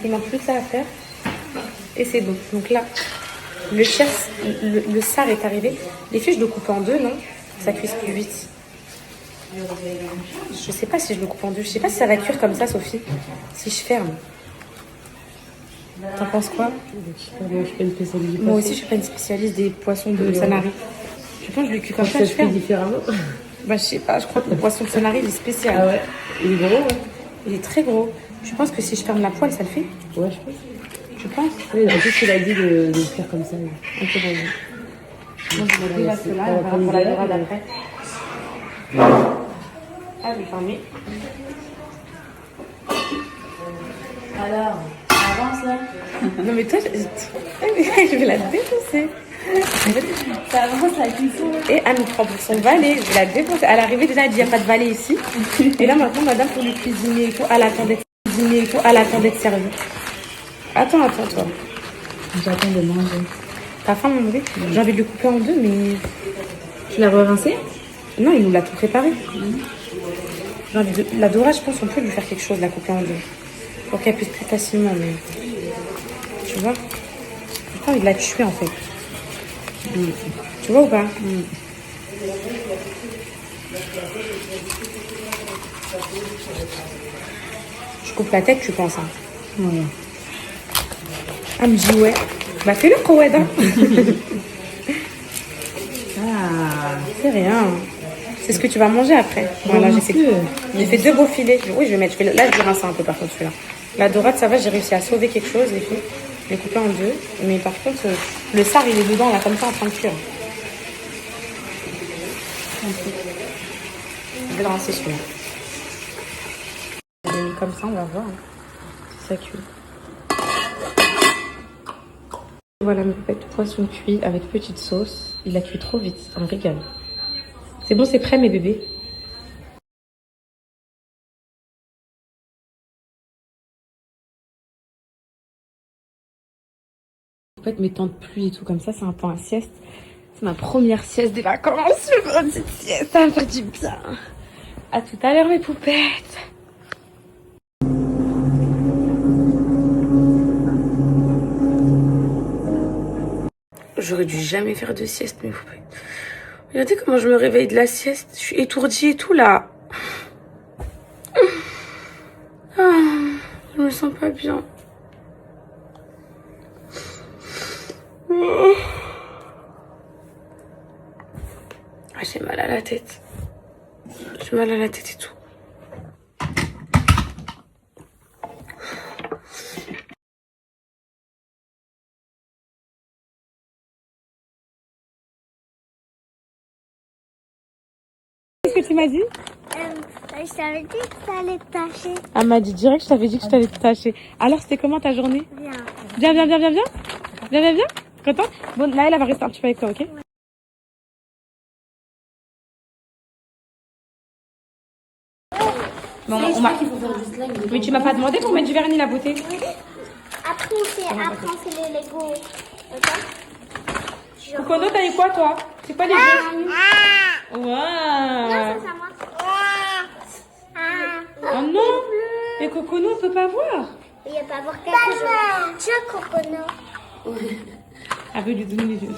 il manque plus que ça à faire. Et c'est bon. Donc là, le sar est arrivé. Les filles, je le coupe en deux, non? Ça cuise plus vite. Je sais pas si je le coupe en deux. Je sais pas si ça va cuire comme ça, Sophie. Si je ferme. T'en penses quoi? Moi, je suis pas une spécialiste. Moi aussi, je suis pas une spécialiste des poissons de Sanari. Tu penses que je le cuis comme ça, je fais ferme? différemment. Bah, je sais pas. Je crois que le poisson de Sanari, il est spécial. Ah ouais. Il est gros, ouais. Il est très gros. Tu penses que si je ferme la poêle, ça le fait? Ouais, je pense. Tu penses? Oui, en plus, il a dit de le faire comme ça. Ok, vas-y. Moi, je vais déjà cela, on verra pour la dorade après. Ah, je vais fermer. Alors, avance là. Non, mais toi, je vais la défoncer. Ça avance la cuisson. Et elle nous prend pour son valet. Je vais la défoncer. À l'arrivée, déjà, elle dit il n'y a pas de valet ici. Et là, maintenant, madame, pour lui cuisiner et tout, elle attend d'être cuisinée et tout, elle attend d'être servie. Attends, toi. J'attends de manger. T'as faim, mon bébé? J'ai envie de le couper en deux, mais. Tu l'as rincé? Non, il nous l'a tout préparé. J'ai envie de... La dorade, je pense qu'on peut lui faire quelque chose, la couper en deux. Pour qu'elle puisse plus facilement, mais. Tu vois? J'ai pas envie de la tuer, en fait. Tu vois ou pas? Je coupe la tête, tu penses, hein? Ouais. Elle me dit ouais. Bah fais-le, Koued, hein. Ah, C'est rien. C'est ce que tu vas manger après. Voilà, j'ai fait 2 beaux filets. Oui, je vais mettre. Là, je vais rincer un peu par contre celui-là. La dorade, ça va, j'ai réussi à sauver quelque chose, les filles. Je l'ai coupé en deux. Mais par contre, le sar, il est dedans, là, comme ça, en train de cuire. Je vais le rincer celui-là. Je l'ai mis comme ça, on va voir si ça cuit. Voilà mes poupettes, poisson cuit avec petite sauce. Il a cuit trop vite, ça me régale. C'est bon, c'est prêt mes bébés. En fait, mes temps de pluie et tout comme ça, c'est un temps à sieste. C'est ma première sieste des vacances. Je veux une petite sieste, ça va me faire du bien. À tout à l'heure mes poupettes. J'aurais dû jamais faire de sieste, mes poupettes. Regardez comment je me réveille de la sieste. Je suis étourdie et tout, là. Ah, je me sens pas bien. Ah, j'ai mal à la tête. J'ai mal à la tête et tout. Qu'est-ce que tu m'as dit? Je t'avais dit que ça allait te tâcher. Elle m'a dit direct, je t'avais dit que je t'allais te tâcher. Alors, c'était comment ta journée? Bien. Bien. Content? Bon, là, elle va rester un petit peu avec toi, ok? Bon, mais tu m'as pas demandé pour mettre du vernis, la beauté? Après, on fait les Lego. Kokono, t'as eu quoi, toi? C'est quoi les jeux? Waouh! Non, c'est à moi. Oh non! Et Kokono, on peut pas voir. Il n'y a pas voir quelque chose. Tiens, Cocono. Elle veut lui donner les yeux.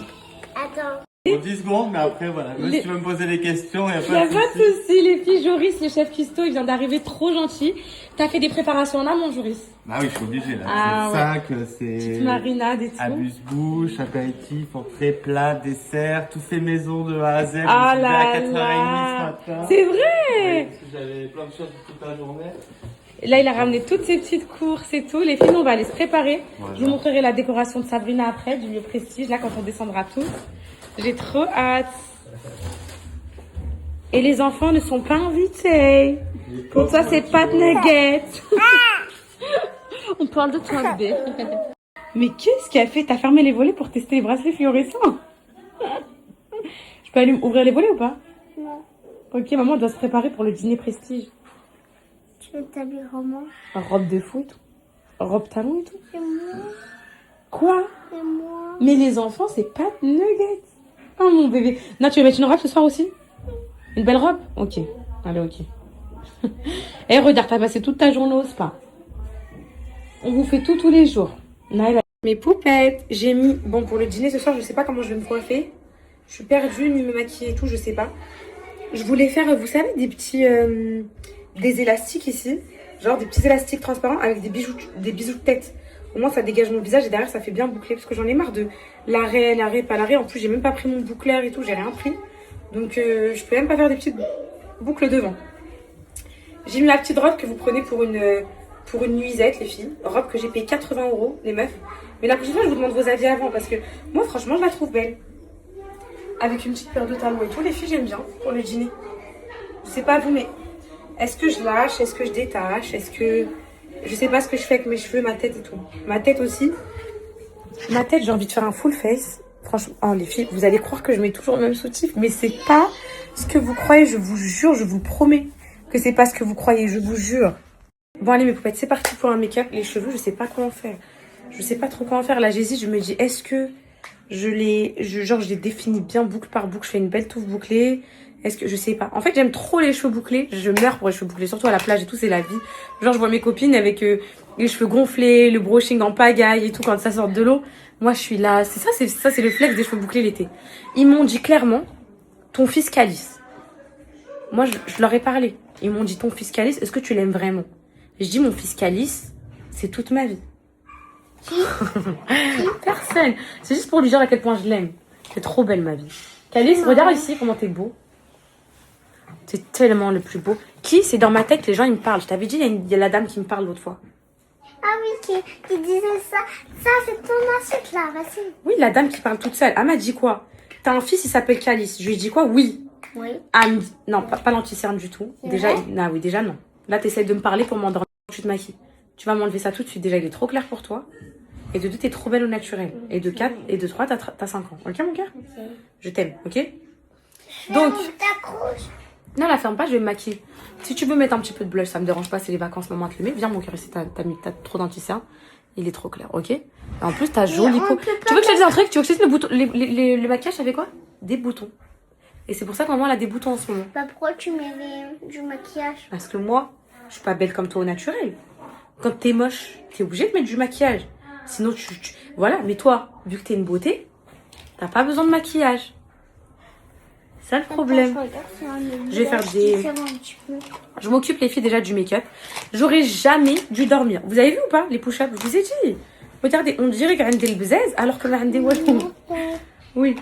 Attends. 10 secondes, mais après, voilà. Moi, si tu veux me poser des questions, il n'y a Il n'y a pas pas de de souci. soucis, les filles. Joris, le chef cuistot, il vient d'arriver trop gentil. T'as fait des préparations en amont, Joris? Bah oui, je suis obligé, là. Ah, c'est ça que c'est... Petite marinade et tout. Abuse-bouche, apéritif, entrée, plat, dessert, tout fait maison de A à Z. Ah Je me suis levé là à 4h30 là! ce matin. C'est vrai! Parce que j'avais plein de choses toute la journée. Là, il a ramené toutes ses petites courses et tout. Les filles, on va aller se préparer. Voilà. Je vous montrerai la décoration de Sabrina après, du lieu prestige, là, quand on descendra tous. J'ai trop hâte. Et les enfants ne sont pas invités. Pour toi, c'est pas de nuggets. On parle de toi, bébé. Mais qu'est-ce qu'elle fait? T'as fermé les volets pour tester les bracelets fluorescents? Je peux aller ouvrir les volets ou pas? Non. Ok, maman doit se préparer pour le dîner prestige. Tu veux t'habiller comment? Robe de fou et tout. Robe talon et tout. C'est moi. Quoi? C'est moi. Mais les enfants, c'est pas de nuggets. Oh mon bébé. Non, tu veux mettre une robe ce soir aussi? Une belle robe? Ok. Allez, ok. Eh, regarde, t'as passé toute ta journée au spa. On vous fait tout tous les jours. Naël. Mes poupettes, j'ai mis... Bon, pour le dîner ce soir, je sais pas comment je vais me coiffer. Je suis perdue, ni me maquiller et tout, je sais pas. Je voulais faire, vous savez, des petits... des élastiques ici. Genre des petits élastiques transparents avec des bijoux de tête. Au moins, ça dégage mon visage et derrière, ça fait bien boucler. Parce que j'en ai marre de l'arrêt, pas l'arrêt. En plus, j'ai même pas pris mon boucleur et tout, j'ai rien pris. Donc, je peux même pas faire des petites boucles devant. J'ai mis la petite robe que vous prenez pour une nuisette, les filles. Robe que j'ai payé 80 €, les meufs. Mais la prochaine fois, je vous demande vos avis avant. Parce que moi, franchement, je la trouve belle. Avec une petite paire de talons et tout. Les filles, j'aime bien pour le dîner. Je sais pas vous, mais est-ce que je lâche? Est-ce que je détache? Est-ce que... Je sais pas ce que je fais avec mes cheveux, ma tête et tout. Ma tête aussi. Ma tête, j'ai envie de faire un full face. Franchement, oh, les filles, vous allez croire que je mets toujours le même soutif. Mais c'est pas ce que vous croyez, je vous jure, je vous promets que c'est pas ce que vous croyez, je vous jure. Bon, allez, mes poupettes, c'est parti pour un make-up. Les cheveux, je sais pas comment faire. Je sais pas trop comment faire. Là, j'hésite, je me dis, est-ce que je les définis bien boucle par boucle. Je fais une belle touffe bouclée. Est-ce que je sais pas. En fait, j'aime trop les cheveux bouclés. Je meurs pour les cheveux bouclés, surtout à la plage et tout, c'est la vie. Genre, je vois mes copines avec les cheveux gonflés, le brushing en pagaille et tout quand ça sort de l'eau. Moi, je suis là. C'est le flex des cheveux bouclés l'été. Ils m'ont dit clairement, ton fils Calice. Moi, je leur ai parlé. Ils m'ont dit, ton fils Calice, est-ce que tu l'aimes vraiment? Je dis, mon fils Calice, c'est toute ma vie. Personne. C'est juste pour lui dire à quel point je l'aime. C'est trop belle ma vie. Calice, regarde ici comment t'es beau. T'es tellement le plus beau. Qui? C'est dans ma tête, les gens ils me parlent. Je t'avais dit, il y a la dame qui me parle l'autre fois. Ah oui, qui disait ça. Ça, c'est ton insulte là, vas-y. Oui, la dame qui parle toute seule. Elle m'a dit quoi? T'as un fils, il s'appelle Calice. Je lui ai dit quoi? Oui. Oui. Ah, non, pas l'anti-cerne du tout. Déjà, ah oui, déjà non. Là, t'essayes de me parler pour m'endormir. Tu te maquilles. Tu vas m'enlever ça tout de suite. Déjà, il est trop clair pour toi. Et de 2, t'es trop belle au naturel. Et de 4, et de 3, t'as 5 ans. Ok, mon cœur? Je t'aime, ok? Donc... T'accroches. Non, la ferme pas, je vais me maquiller. Si tu veux mettre un petit peu de blush, ça me dérange pas, c'est les vacances, maman te le met. Viens, mon cœur, ici, t'as trop d'anti-cerne. Il est trop clair, ok? Et en plus, t'as jolie peau. Tu veux que je te dise un truc? Tu veux que je te dise le bouton, le maquillage, ça fait quoi? Des boutons. Et c'est pour ça que maman, elle a des boutons en ce moment. Bah, pourquoi tu mets du maquillage? Parce que moi, je suis pas belle comme toi au naturel. Quand t'es moche, t'es obligée de mettre du maquillage. Sinon, voilà. Mais toi, vu que t'es une beauté, t'as pas besoin de maquillage. C'est ça le problème. Je vais faire des... Je m'occupe les filles déjà du make-up. J'aurais jamais dû dormir. Vous avez vu ou pas les push-ups? Je vous ai dit. Regardez, on dirait qu'il y a des bzaises alors qu'on a des walloons. Oui.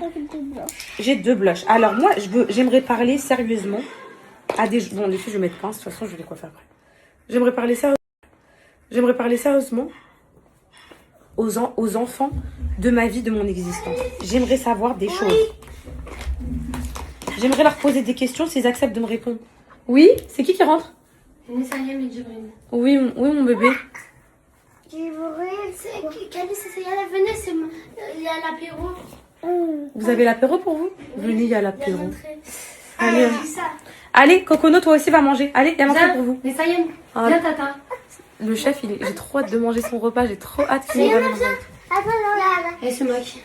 J'ai 2 blushs. Alors moi, j'aimerais parler sérieusement à des... Bon, les filles, je vais mettre pince. De toute façon, je vais les coiffer après. J'aimerais parler sérieusement aux enfants de ma vie, de mon existence. J'aimerais savoir des choses. J'aimerais leur poser des questions s'ils acceptent de me répondre. Oui? C'est qui rentre? Nessayem et Djibril. Oui, mon bébé. Djibril, Calice et Sayala, venez, il y a l'apéro. Vous avez l'apéro pour vous? Venez, il y a l'apéro. Allez, allez, Cocono, toi aussi va manger. Allez, il y a l'entrée pour vous. Nessayem, Ah. viens, tata. Le chef, j'ai trop hâte de manger son repas. J'ai trop hâte qu'il me donne. attends, là. Elle se moque.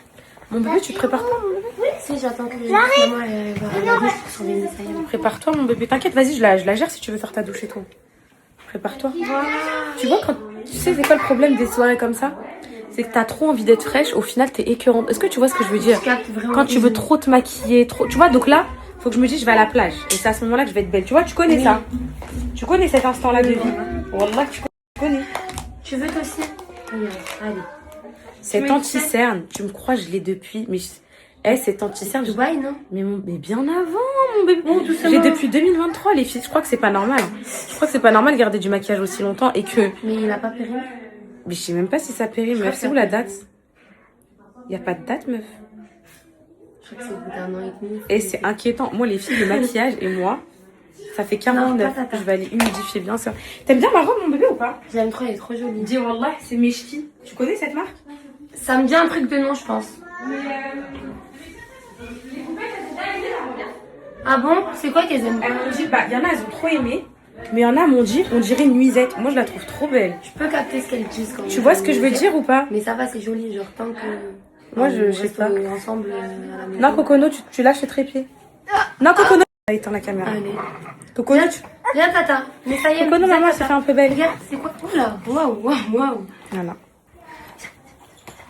Mon bébé, tu te prépares pas? Si, j'attends que maman elle va à la douche pour sauver Nessayem. Prépare-toi, mon bébé. T'inquiète, vas-y, je la gère si tu veux faire ta douche et tout. Prépare-toi. Tu vois, tu sais, c'est quoi le problème des soirées comme ça? C'est que t'as trop envie d'être fraîche. Au final, t'es écœurante. Est-ce que tu vois ce que je veux dire? Quand tu veux trop te maquiller, trop. Tu vois, donc là, faut que je me dise, je vais à la plage. Et c'est à ce moment-là que je vais être belle. Tu vois, tu connais ça. Tu connais cet instant-là de vie. Wallah, tu connais. Tu veux toi aussi? Allez. Cette anti-cerne, tu me crois, je l'ai depuis. Mais cette anti-cerne. Dubaï, non? Mais bien avant, mon bébé. Oh, tout J'ai depuis 2023, les filles. Je crois que c'est pas normal. Je crois que c'est pas normal de garder du maquillage aussi longtemps et que. Mais il a pas périmé. Mais je sais même pas si ça périt, meuf. C'est où la date? Y a pas de date, meuf. Je crois que c'est au bout d'un an et demi. Et c'est inquiétant. Moi, les filles, le maquillage et moi, ça fait 49. Je vais aller humidifier bien sûr. T'aimes bien ma robe, mon bébé, ou pas? J'aime trop, elle est trop jolie. Dis wallah, c'est Meshki. Tu connais cette marque? Ça me dit un truc de nom, je pense. Les poupettes, elles sont pas aidées, là. Ah bon? C'est quoi qu'elles aiment? Elles m'ont dit, bah, il y en a, elles ont trop aimé. Mais il y en a, m'ont dit, on dirait une nuisette. Moi, je la trouve trop belle. Je peux capter ce qu'elles disent quand même. Tu vois ce que je veux dire ou pas? Mais ça va, c'est joli, genre tant que. Moi, on je sais reste pas. Ensemble à la maison. Non, Cocono, tu lâches le trépied. Non, Cocono. Éteins la caméra. Allez. Cocono, Viens, viens, tata. Mais ça y est. Cocono, viens, maman, tata. ça fait un peu belle. Regarde, c'est quoi? Oula, waouh, waouh, waouh. Voilà.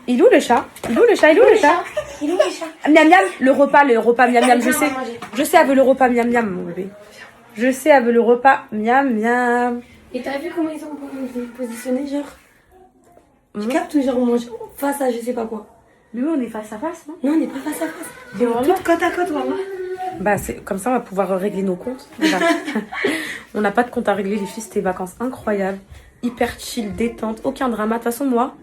Il est où le chat? Il est où le chat? Il est où le chat? Il est où les chats? Miam miam, le repas miam miam, je sais. Je sais, elle veut le repas miam miam, mon bébé. Je sais, elle veut le repas miam miam. Et t'as vu comment ils sont positionnés, genre? Tu captes, genre, on mange face à je sais pas quoi. Lui, on est face à face, non? Non, on n'est pas face à face. Mais On est vraiment toutes côte à côte, voilà. Bah, c'est comme ça, on va pouvoir régler nos comptes. Déjà. On n'a pas de compte à régler, les filles, c'était vacances incroyables. Hyper chill, détente, aucun drama. De toute façon, moi,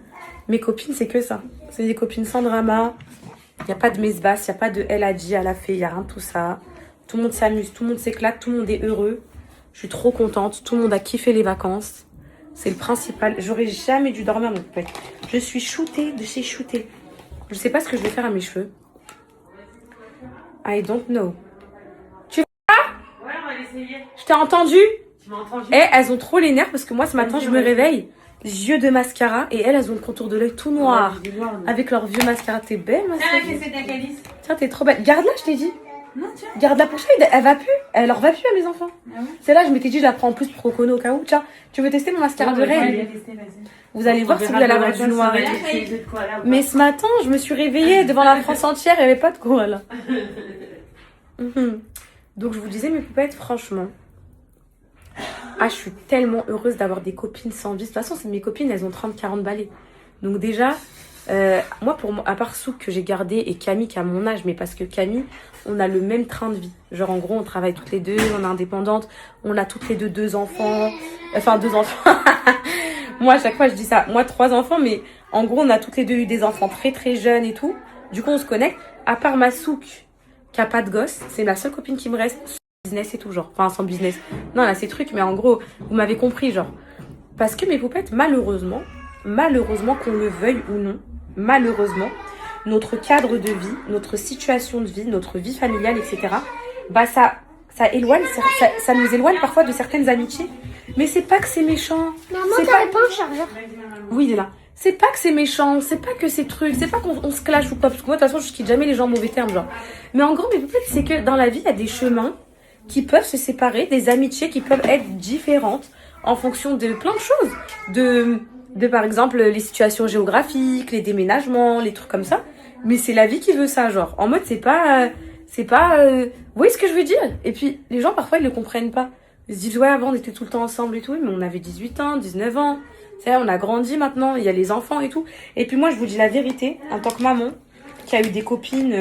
mes copines, c'est que ça. C'est des copines sans drama. Il n'y a pas de mesbasse, il n'y a pas de elle a dit, elle a fait, il n'y a rien de tout ça. Tout le monde s'amuse, tout le monde s'éclate, tout le monde est heureux. Je suis trop contente, tout le monde a kiffé les vacances. C'est le principal. J'aurais jamais dû dormir, mon pote. Je suis shootée de chez shootée. Je sais pas ce que je vais faire à mes cheveux. I don't know. Tu vas? Ouais, on va l'essayer. Je t'ai entendu? Tu m'as entendu? Eh, elles ont trop les nerfs parce que moi, ce matin, je me réveille. Yeux de mascara et elles ont le contour de l'œil tout noir. Avec leur vieux mascara. T'es belle, ma Tiens, chérie. c'est ta calice. Tiens, t'es trop belle. Garde-la, je t'ai dit. Non, tiens. Garde-la pour ça. Elle va plus. Elle leur va plus à mes enfants. C'est là, je m'étais dit, je la prends en plus pour Okono au cas où. Tiens, tu veux tester mon mascara de reine? Vous allez voir si vous allez avoir du noir et tout. Mais ce matin, je me suis réveillée devant la France entière. Il n'y avait pas de quoi, là. Mhm. Donc, je vous disais, mes poupettes, franchement. Ah, je suis tellement heureuse d'avoir des copines sans vie. De toute façon, c'est mes copines, elles ont 30-40 balais. Donc déjà, moi, à part Souk que j'ai gardé et Camille qui a mon âge, mais parce que Camille, on a le même train de vie. Genre, en gros, on travaille toutes les deux, on est indépendantes, on a toutes les deux enfants. Enfin, 2 enfants. Moi, à chaque fois, je dis ça. Moi, 3 enfants, mais en gros, on a toutes les deux eu des enfants très très jeunes et tout. Du coup, on se connecte. À part ma Souk qui a pas de gosse, c'est la seule copine qui me reste. Business et tout, genre. Enfin, sans business. Non, là, c'est trucs, mais en gros, vous m'avez compris, genre. Parce que mes poupettes, malheureusement, qu'on le veuille ou non, malheureusement, notre cadre de vie, notre situation de vie, notre vie familiale, etc., bah, ça éloigne, ça nous éloigne parfois de certaines amitiés. Mais c'est pas que c'est méchant. Maman, C'est t'avais pas un chargeur? Oui, il est là. C'est pas que c'est méchant, c'est pas que c'est truc, c'est pas qu'on se clash ou quoi. Parce que moi, de toute façon, je quitte jamais les gens en mauvais termes, genre. Mais en gros, mes poupettes, c'est que dans la vie, il y a des chemins qui peuvent se séparer, des amitiés qui peuvent être différentes en fonction de plein de choses. De par exemple, les situations géographiques, les déménagements, les trucs comme ça. Mais c'est la vie qui veut ça, genre. En mode, c'est pas... vous voyez ce que je veux dire? Et puis, les gens, parfois, ils le comprennent pas. Ils se disent, ouais, avant, on était tout le temps ensemble et tout, mais on avait 18 ans, 19 ans. C'est vrai, on a grandi maintenant, il y a les enfants et tout. Et puis moi, je vous dis la vérité, en tant que maman, qui a eu des copines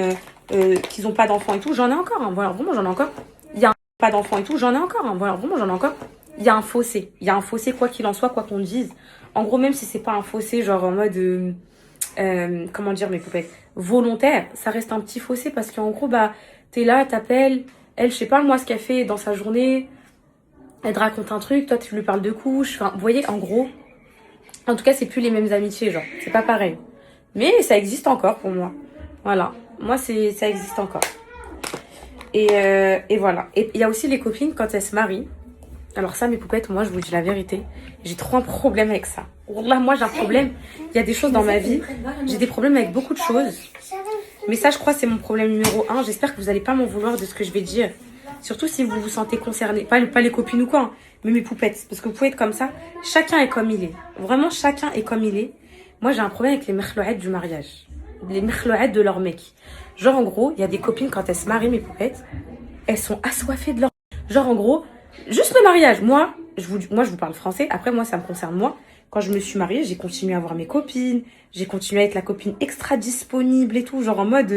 qui n'ont pas d'enfants et tout, j'en ai encore, hein, voilà, vraiment, j'en ai encore. Il y a pas d'enfants et tout, j'en ai encore, hein, voilà, vraiment, j'en ai encore. Il y a un fossé. Il y a un fossé, quoi qu'il en soit, quoi qu'on dise. En gros, même si c'est pas un fossé, genre en mode... comment dire, mes poupettes, volontaire, ça reste un petit fossé parce qu'en gros, bah, t'es là, t'appelles, elle, je sais pas, moi, ce qu'elle fait dans sa journée, elle te raconte un truc, toi, tu lui parles de couches, enfin, vous voyez, en gros, en tout cas, c'est plus les mêmes amitiés, genre, c'est pas pareil. Mais ça existe encore pour moi. Voilà. Moi, ça existe encore. Et voilà. Et il y a aussi les copines quand elles se marient. Alors ça, mes poupettes, moi, je vous dis la vérité. J'ai trop un problème avec ça. Là, moi, j'ai un problème. Il y a des choses dans ma vie. J'ai des problèmes avec beaucoup de choses. Mais ça, je crois, c'est mon problème numéro 1. J'espère que vous n'allez pas m'en vouloir de ce que je vais dire. Surtout si vous vous sentez concerné. Pas les copines ou quoi, hein, mais mes poupettes. Parce que vous pouvez être comme ça. Chacun est comme il est. Vraiment, chacun est comme il est. Moi, j'ai un problème avec les mekhlouettes du mariage. Les mekhlouettes de leur mec. Genre, en gros, il y a des copines, quand elles se marient, mes poupettes, elles sont assoiffées de leur... Genre, en gros, juste le mariage. Moi, je vous parle français. Après, moi, ça me concerne moi. Quand je me suis mariée, j'ai continué à voir mes copines. J'ai continué à être la copine extra disponible et tout. Genre, en mode,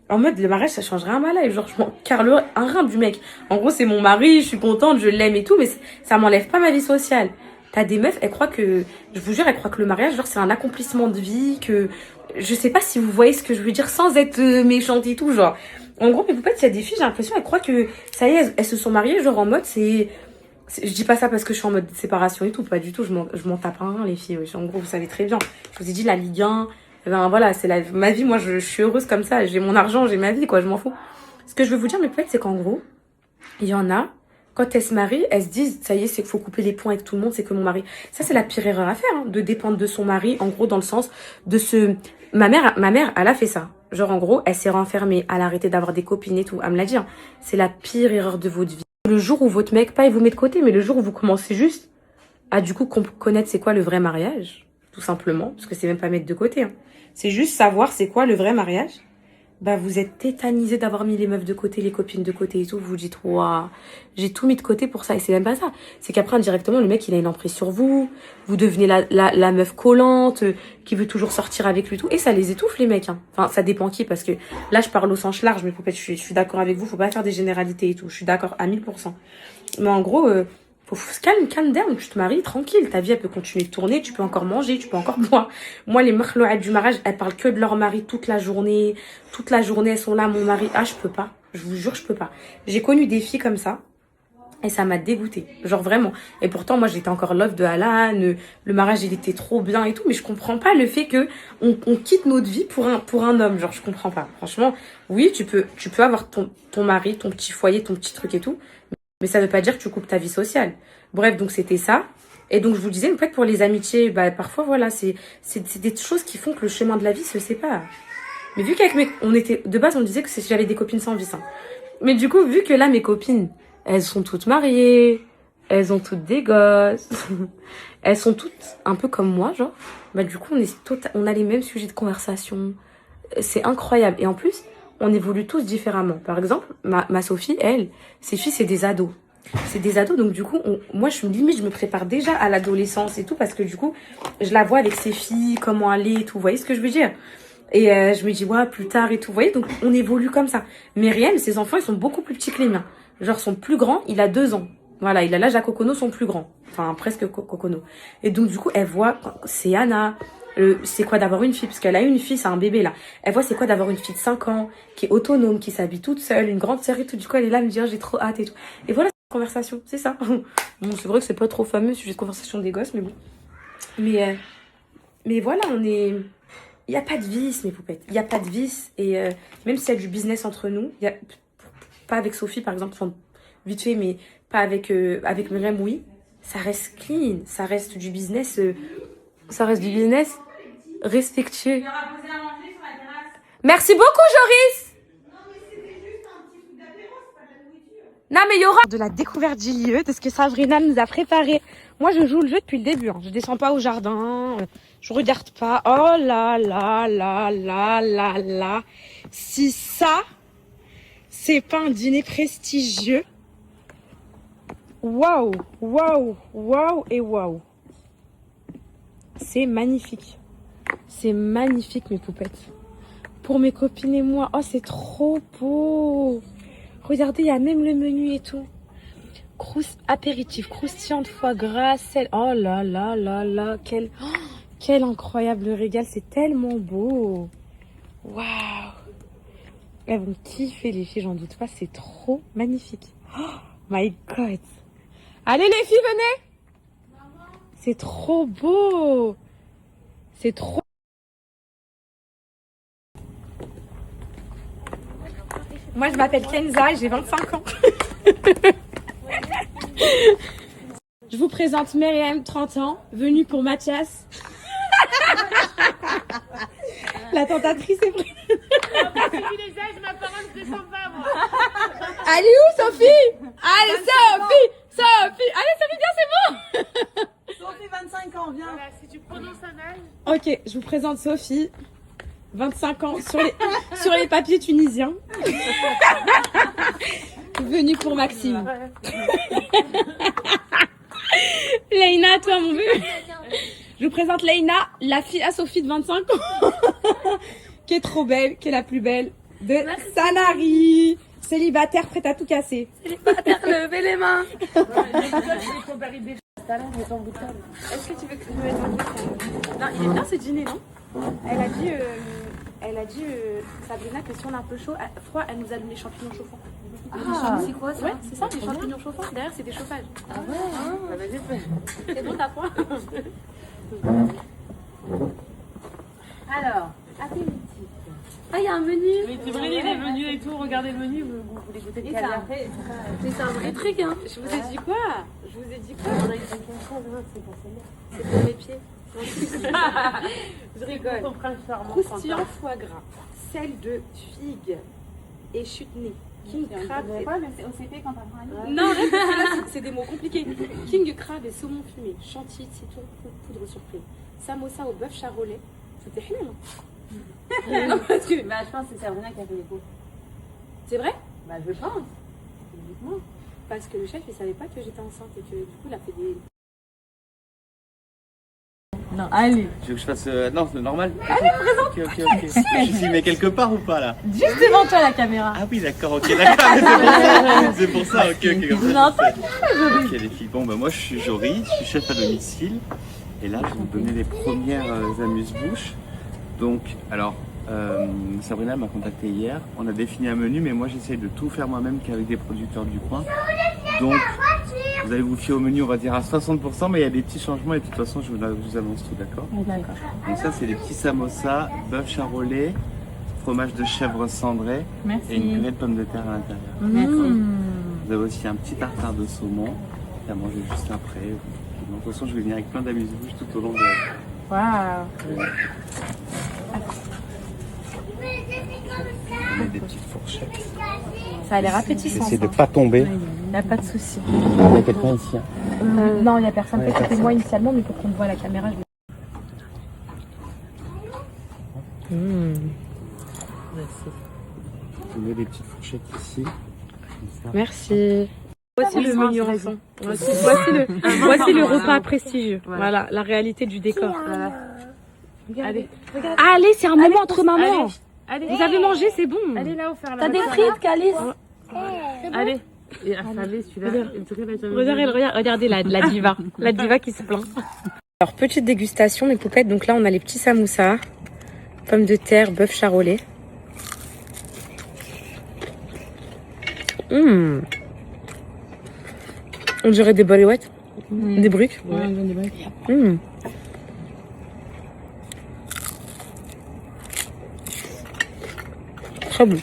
le mariage, ça change rien à ma life. Genre, je m'en carle un rein du mec. En gros, c'est mon mari, je suis contente, je l'aime et tout. Mais ça m'enlève pas ma vie sociale. T'as des meufs, elles croient que... Je vous jure, elles croient que le mariage, genre, c'est un accomplissement de vie, que... Je sais pas si vous voyez ce que je veux dire sans être méchante et tout, genre... En gros, mes poupettes, il y a des filles, j'ai l'impression, elles croient que... Ça y est, elles se sont mariées, genre, en mode, je dis pas ça parce que je suis en mode séparation et tout, pas du tout, je m'en tape un, les filles, wesh. En gros, vous savez très bien. Je vous ai dit, la Ligue 1, ben voilà, c'est ma vie, moi, je suis heureuse comme ça, j'ai mon argent, j'ai ma vie, quoi, je m'en fous. Ce que je veux vous dire, mes potes, c'est qu'en gros, il y en a, quand elles se marient, elles se disent, ça y est, c'est qu'il faut couper les ponts avec tout le monde, c'est que mon mari. Ça, c'est la pire erreur à faire, hein, de dépendre de son mari, en gros, dans le sens de se... Ma mère, elle a fait ça. Genre, en gros, elle s'est renfermée, elle a arrêté d'avoir des copines et tout. Elle me l'a dit, hein. C'est la pire erreur de votre vie. Le jour où votre mec, pas il vous met de côté, mais le jour où vous commencez juste à, du coup, connaître c'est quoi le vrai mariage, tout simplement, parce que c'est même pas mettre de côté, hein. C'est juste savoir c'est quoi le vrai mariage. Bah, vous êtes tétanisé d'avoir mis les meufs de côté, les copines de côté et tout. Vous vous dites, waouh, j'ai tout mis de côté pour ça. Et c'est même pas ça. C'est qu'après, indirectement, le mec, il a une emprise sur vous. Vous devenez la meuf collante, qui veut toujours sortir avec lui, tout. Et ça les étouffe, les mecs, hein. Enfin, ça dépend qui, parce que là, je parle au sens large, mais peut-être, je suis d'accord avec vous. Faut pas faire des généralités et tout. Je suis d'accord à 1000%. Mais en gros, faut se calme down, tu te maries tranquille, ta vie elle peut continuer de tourner, tu peux encore manger, tu peux encore boire. Moi les makhlouat du mariage, elles parlent que de leur mari toute la journée elles sont là, mon mari, je peux pas, je vous jure je peux pas. J'ai connu des filles comme ça et ça m'a dégoûtée, genre vraiment. Et pourtant moi j'étais encore love de Alan, le mariage il était trop bien et tout, mais je comprends pas le fait que on quitte notre vie pour un homme, genre je comprends pas. Franchement, oui tu peux avoir ton mari, ton petit foyer, ton petit truc et tout. Mais ça veut pas dire que tu coupes ta vie sociale. Bref, donc c'était ça. Et donc je vous disais, en fait, pour les amitiés, bah parfois voilà, c'est des choses qui font que le chemin de la vie se sépare. Mais vu qu'avec de base on disait que j'avais des copines sans vice. Hein. Mais du coup, vu que là mes copines, elles sont toutes mariées, elles ont toutes des gosses, elles sont toutes un peu comme moi, genre. Bah du coup on a les mêmes sujets de conversation. C'est incroyable. Et en plus, on évolue tous différemment. Par exemple, ma Sophie, elle, ses filles, c'est des ados. C'est des ados, donc du coup, moi, je me prépare déjà à l'adolescence et tout, parce que du coup, je la vois avec ses filles, comment elle est et tout. Vous voyez ce que je veux dire? Et je me dis, ouais, plus tard et tout. Vous voyez, donc on évolue comme ça. Myriam, ses enfants, ils sont beaucoup plus petits que les miens. Genre, son plus grand, il a 2 ans. Voilà, il a l'âge à Kokono, son plus grand. Enfin, presque Kokono. Et donc, du coup, elle voit, c'est Anna... c'est quoi d'avoir une fille, parce qu'elle a une fille, c'est un bébé là. Elle voit c'est quoi d'avoir une fille de 5 ans, qui est autonome, qui s'habille toute seule, une grande sœur et tout. Du coup, elle est là, elle me dit, j'ai trop hâte et tout. Et voilà, cette conversation, c'est ça. Bon, c'est vrai que c'est pas trop fameux, sujet de conversation des gosses, mais bon. Mais voilà, il y a pas de vice, mes poupettes. Il y a pas de vice. Et même s'il y a du business entre nous, pas avec Sophie, par exemple, enfin, vite fait, mais pas avec Myriam, oui. Ça reste clean, ça reste du business. Ça reste du business respectueux. Merci beaucoup, Joris. Non, mais il y aura de la découverte du lieu, de ce que Sabrina nous a préparé. Moi, je joue le jeu depuis le début. Hein. Je descends pas au jardin, je regarde pas. Oh là là là là là là. Si ça, c'est pas un dîner prestigieux. Waouh, waouh, waouh et waouh. C'est magnifique. C'est magnifique, mes poupettes. Pour mes copines et moi. Oh, c'est trop beau. Regardez, il y a même le menu et tout. Apéritif, croustillante, foie gras, sel. Oh là là là là. Quel incroyable régal. C'est tellement beau. Waouh. Elles vont kiffer, les filles, j'en doute pas. C'est trop magnifique. Oh my God. Allez, les filles, venez. C'est trop beau. C'est trop... Moi, je m'appelle Kenza et j'ai 25 ans. Je vous présente Myriam, 30 ans, venue pour Mathias. La tentatrice est prise. Allez où, Sophie? Allez, Sophie! Sophie! Allez, Sophie, viens, c'est bon! Sophie, 25 ans, viens. Voilà, si tu prononces un âge. Ok, je vous présente Sophie, 25 ans, sur les papiers tunisiens. Venue pour Maxime. Leïna, toi, mon bébé. Je vous présente Leïna, la fille à Sophie de 25 ans, qui est trop belle, qui est la plus belle de Sanary. Célibataire, prête à tout casser. Célibataire, levez les mains. Est-ce que tu veux que je me mette un peu? Non, il est bien ce dîner, non? Elle a dit Sabrina que si on a un peu chaud, froid, elle nous allume les champignons chauffants. Ah, c'est quoi ça? Ouais, c'est ça, les champignons chauffants. Derrière, c'est des chauffages. Ah ouais. Bah, vas-y, fais. C'est bon, t'as froid? Alors, apéritif. Ah, il y a un menu. Mais c'est vrai, il est venu et tout, regardez le menu, vous voulez goûter le caviar. C'est un vrai truc, hein. Je vous ai dit quoi? Je vous ai dit quoi? C'est pour mes pieds. Je rigole. Ton prince charmant. Croustillant foie gras, sel de figue et chutney. King crab. C'est quoi le OCP quand t'apprends à lire? Non, arrête, parce que là, c'est des mots compliqués. King crab et saumon fumé, chantilly, citron, poudre surprise. Samosa au bœuf charolais. C'était rien, non? Non, parce que... Bah, je pense que c'est Sabrina qui a fait les cours. C'est vrai? Bah, je pense. Logiquement. Parce que le chef, il savait pas que j'étais enceinte et que du coup, il a fait des... Non, allez. Tu veux que je fasse. Non, c'est normal. Allez, présente. Ok. Je suis filmé quelque part ou pas là? Juste devant toi la caméra. Ah oui, d'accord, ok, d'accord. C'est pour ça, ok. Comme Non, ça, ok, les filles. Bon, bah, moi, je suis Jory, je suis chef à domicile. Et là, je vais vous donner les premières amuse-bouches. Donc, alors, Sabrina m'a contacté hier. On a défini un menu, mais moi, j'essaye de tout faire moi-même qu'avec des producteurs du coin. Donc, vous allez vous fier au menu, on va dire à 60%, mais il y a des petits changements et de toute façon, je vous annonce tout, d'accord? D'accord. Donc ça, c'est des petits samosas, bœuf charolais, fromage de chèvre cendré Merci. et une purée de pommes de terre à l'intérieur. Merci. Vous avez aussi un petit tartare de saumon à manger juste après. Donc, de toute façon, je vais venir avec plein d'amuse-bouches tout au long de... Waouh. On met des petites fourchettes. Ça a l'air appétissant. J'essaie de ça. pas tomber. Il n'y a pas de souci. Il y a quelqu'un ici. Non, il n'y a personne. Ouais, C'était moi initialement, mais pour qu'on me voit à la caméra, je vais... Je mets des petites fourchettes ici. Comme ça. Merci. Voici le menu enfant. Voici le repas prestigieux. Voilà, la réalité du décor. Allez, Allez, c'est un moment entre mamans. allez. Vous avez mangé, c'est bon. Allez là, au faire la T'as des frites, Calice? Allez. Et affalé celui-là. Regardez la diva. La diva qui se plaint. Alors, petite dégustation, mes poupettes. Donc là, on a les petits samoussas, pommes de terre, bœuf charolais. On dirait des balouettes, des briques. Très bon.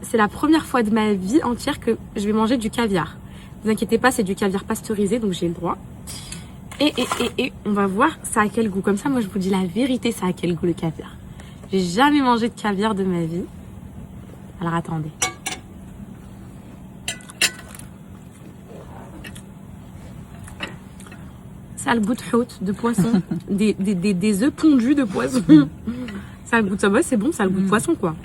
C'est la première fois de ma vie entière que je vais manger du caviar. Ne vous inquiétez pas, c'est du caviar pasteurisé, donc j'ai le droit. Et on va voir ça a quel goût. Comme ça, moi, je vous dis la vérité, ça a quel goût le caviar. J'ai jamais mangé de caviar de ma vie. Alors, attendez. Ça a le goût de haute, de poisson. des œufs pondus de poisson. Ça a le goût de ça. Ouais, c'est bon, ça a le goût de poisson, quoi.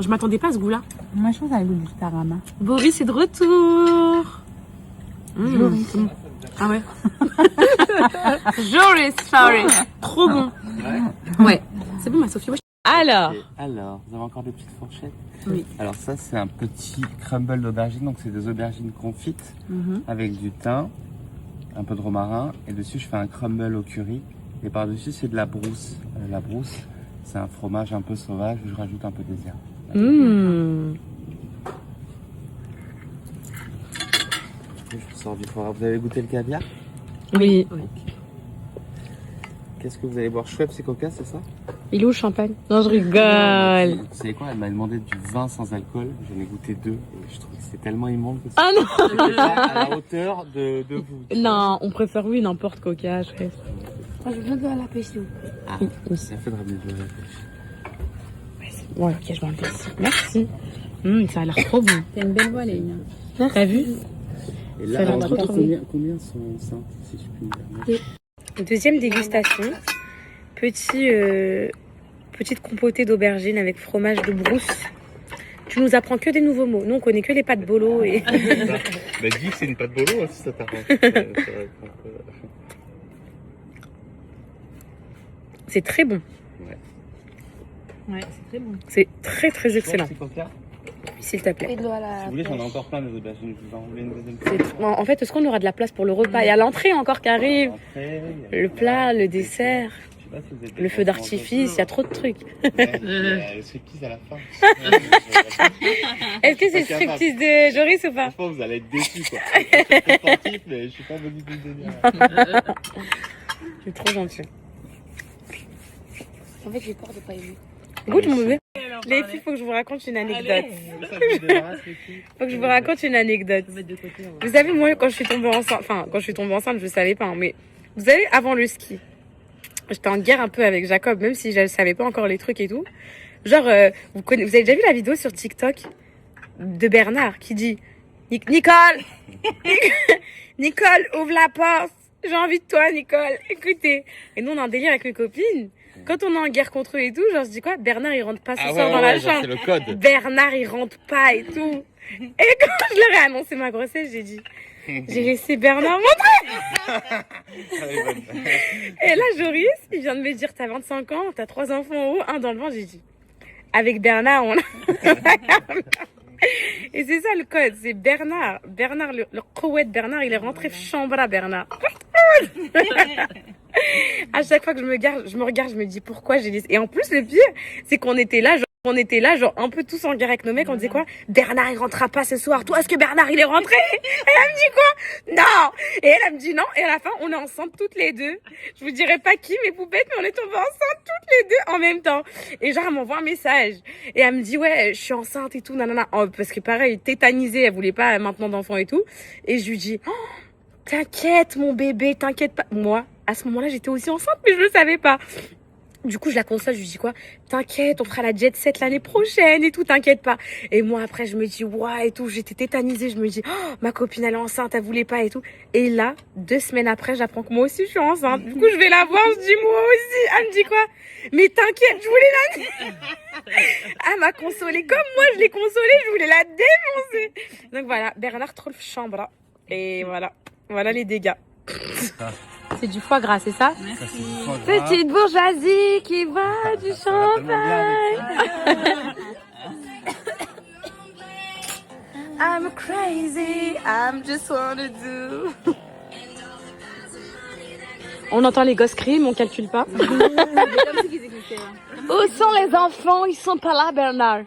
Je m'attendais pas à ce goût-là. Moi, je pense que ça a le goût du tarama. Boris est de retour. Joris. Ah ouais. Joris, sorry. Trop bon. Ouais. C'est bon, ma Sophie. Alors. Alors, vous avez encore des petites fourchettes? Oui. Alors ça, c'est un petit crumble d'aubergines. Donc c'est des aubergines confites avec du thym, un peu de romarin. Et dessus, je fais un crumble au curry. Et par-dessus, c'est de la brousse. La brousse, c'est un fromage un peu sauvage où je rajoute un peu des herbes. Je vous sors du foie. Vous avez goûté le caviar? Oui. Qu'est-ce que vous allez boire? Schweppes et Coca, c'est ça? Il est où le champagne? Non, je rigole. Vous savez quoi? Elle m'a demandé du vin sans alcool. J'en ai goûté 2. Et je trouve que c'est tellement immonde que Ah non. c'était pas à la hauteur de vous. Non, on préfère oui n'importe Coca. Je reste. Moi, je veux bien de la pêche. Ah, ça fait de ramener de la pêche. Ouais, ok, je vais enlever ici. Merci. Ça a l'air trop bon. T'as une belle voix, Léna. T'as vu? Et Ça a là, l'air alors, trop, trop combien sont enceintes, si je puis me permettre? Deuxième dégustation. Petite compotée d'aubergine avec fromage de brousse. Tu nous apprends que des nouveaux mots. Nous, on connaît que les pâtes bolo. Et... Bah, dis que c'est une pâte bolo, si ça t'arrange. C'est très bon. Ouais, c'est très bon. C'est très, très excellent. Petit Coca. S'il te plaît. Si vous voulez, j'en ai encore plein des aubergines. Je vous en voulais une deuxième. En fait, est-ce qu'on aura de la place pour le repas? Il y a l'entrée encore qui arrive. Le plat, le dessert, le feu d'artifice, il y a trop de trucs. Le striptease à la fin. Est-ce que c'est striptease de Joris ou pas? Franchement, vous allez être déçus, quoi. Je suis sportif, mais je suis pas bonne du délire. Je suis trop gentille. En fait, j'ai peur de pas aimer. Goûte mon bébé. Les filles, faut que je vous raconte une anecdote. Faut que je vous raconte une anecdote. Vous savez, moi, quand je suis tombée enceinte, je savais pas, hein, mais vous savez, avant le ski, j'étais en guerre un peu avec Jacob, même si je savais pas encore les trucs et tout. Genre, vous avez déjà vu la vidéo sur TikTok de Bernard qui dit Nicole, Nicole, ouvre la porte. J'ai envie de toi, Nicole. Écoutez. Et nous, on a un délire avec mes copines. Quand on est en guerre contre eux et tout, genre, je dis quoi? Bernard, il rentre pas ce soir dans la chambre. C'est le code. Bernard, il rentre pas et tout. Et quand je leur ai annoncé ma grossesse, j'ai dit, j'ai laissé Bernard montrer. Et là, Joris, il vient de me dire, t'as 25 ans, t'as 3 enfants en haut, un dans le ventre. J'ai dit, avec Bernard, on a... Et c'est ça le code, c'est Bernard. Bernard, le crouette Bernard, il est rentré chambre à Bernard. À chaque fois que je me regarde, je me dis pourquoi j'ai laissé. Et en plus, le pire, c'est qu'on était là, genre un peu tous en guerre avec nos mecs. On disait quoi? Bernard, il rentrera pas ce soir. Toi, est-ce que Bernard, il est rentré? Et elle me dit quoi? Non. Et elle me dit non. Et à la fin, on est ensemble toutes les deux. Je vous dirai pas qui, mes poupettes, mais on est tombées enceintes toutes les deux en même temps. Et genre, elle m'envoie un message. Et elle me dit, ouais, je suis enceinte et tout, nanana. Oh, parce que pareil, tétanisée, elle voulait pas maintenant d'enfant et tout. Et je lui dis, oh, t'inquiète, mon bébé, t'inquiète pas. Moi, à ce moment-là, j'étais aussi enceinte, mais je le savais pas. Du coup, je la console, je lui dis quoi? T'inquiète, on fera la jet set l'année prochaine et tout, t'inquiète pas. Et moi, après, je me dis, ouais, et tout, j'étais tétanisée, je me dis, oh, ma copine, elle est enceinte, elle voulait pas et tout. Et là, 2 semaines après, j'apprends que moi aussi, je suis enceinte. Du coup, je vais la voir, je dis, moi aussi. Elle me dit quoi? Mais t'inquiète, je voulais la... Elle m'a consolée comme moi, je l'ai consolée, je voulais la défoncer. Donc voilà, Bernard trouve chambre. Et voilà, voilà les dégâts. C'est du foie gras, c'est ça? Merci. Petite bourgeoisie qui boit du champagne. I'm crazy, I'm just wanna do. On entend les gosses crier, mais on calcule pas. Où sont les enfants? Ils sont pas là, Bernard.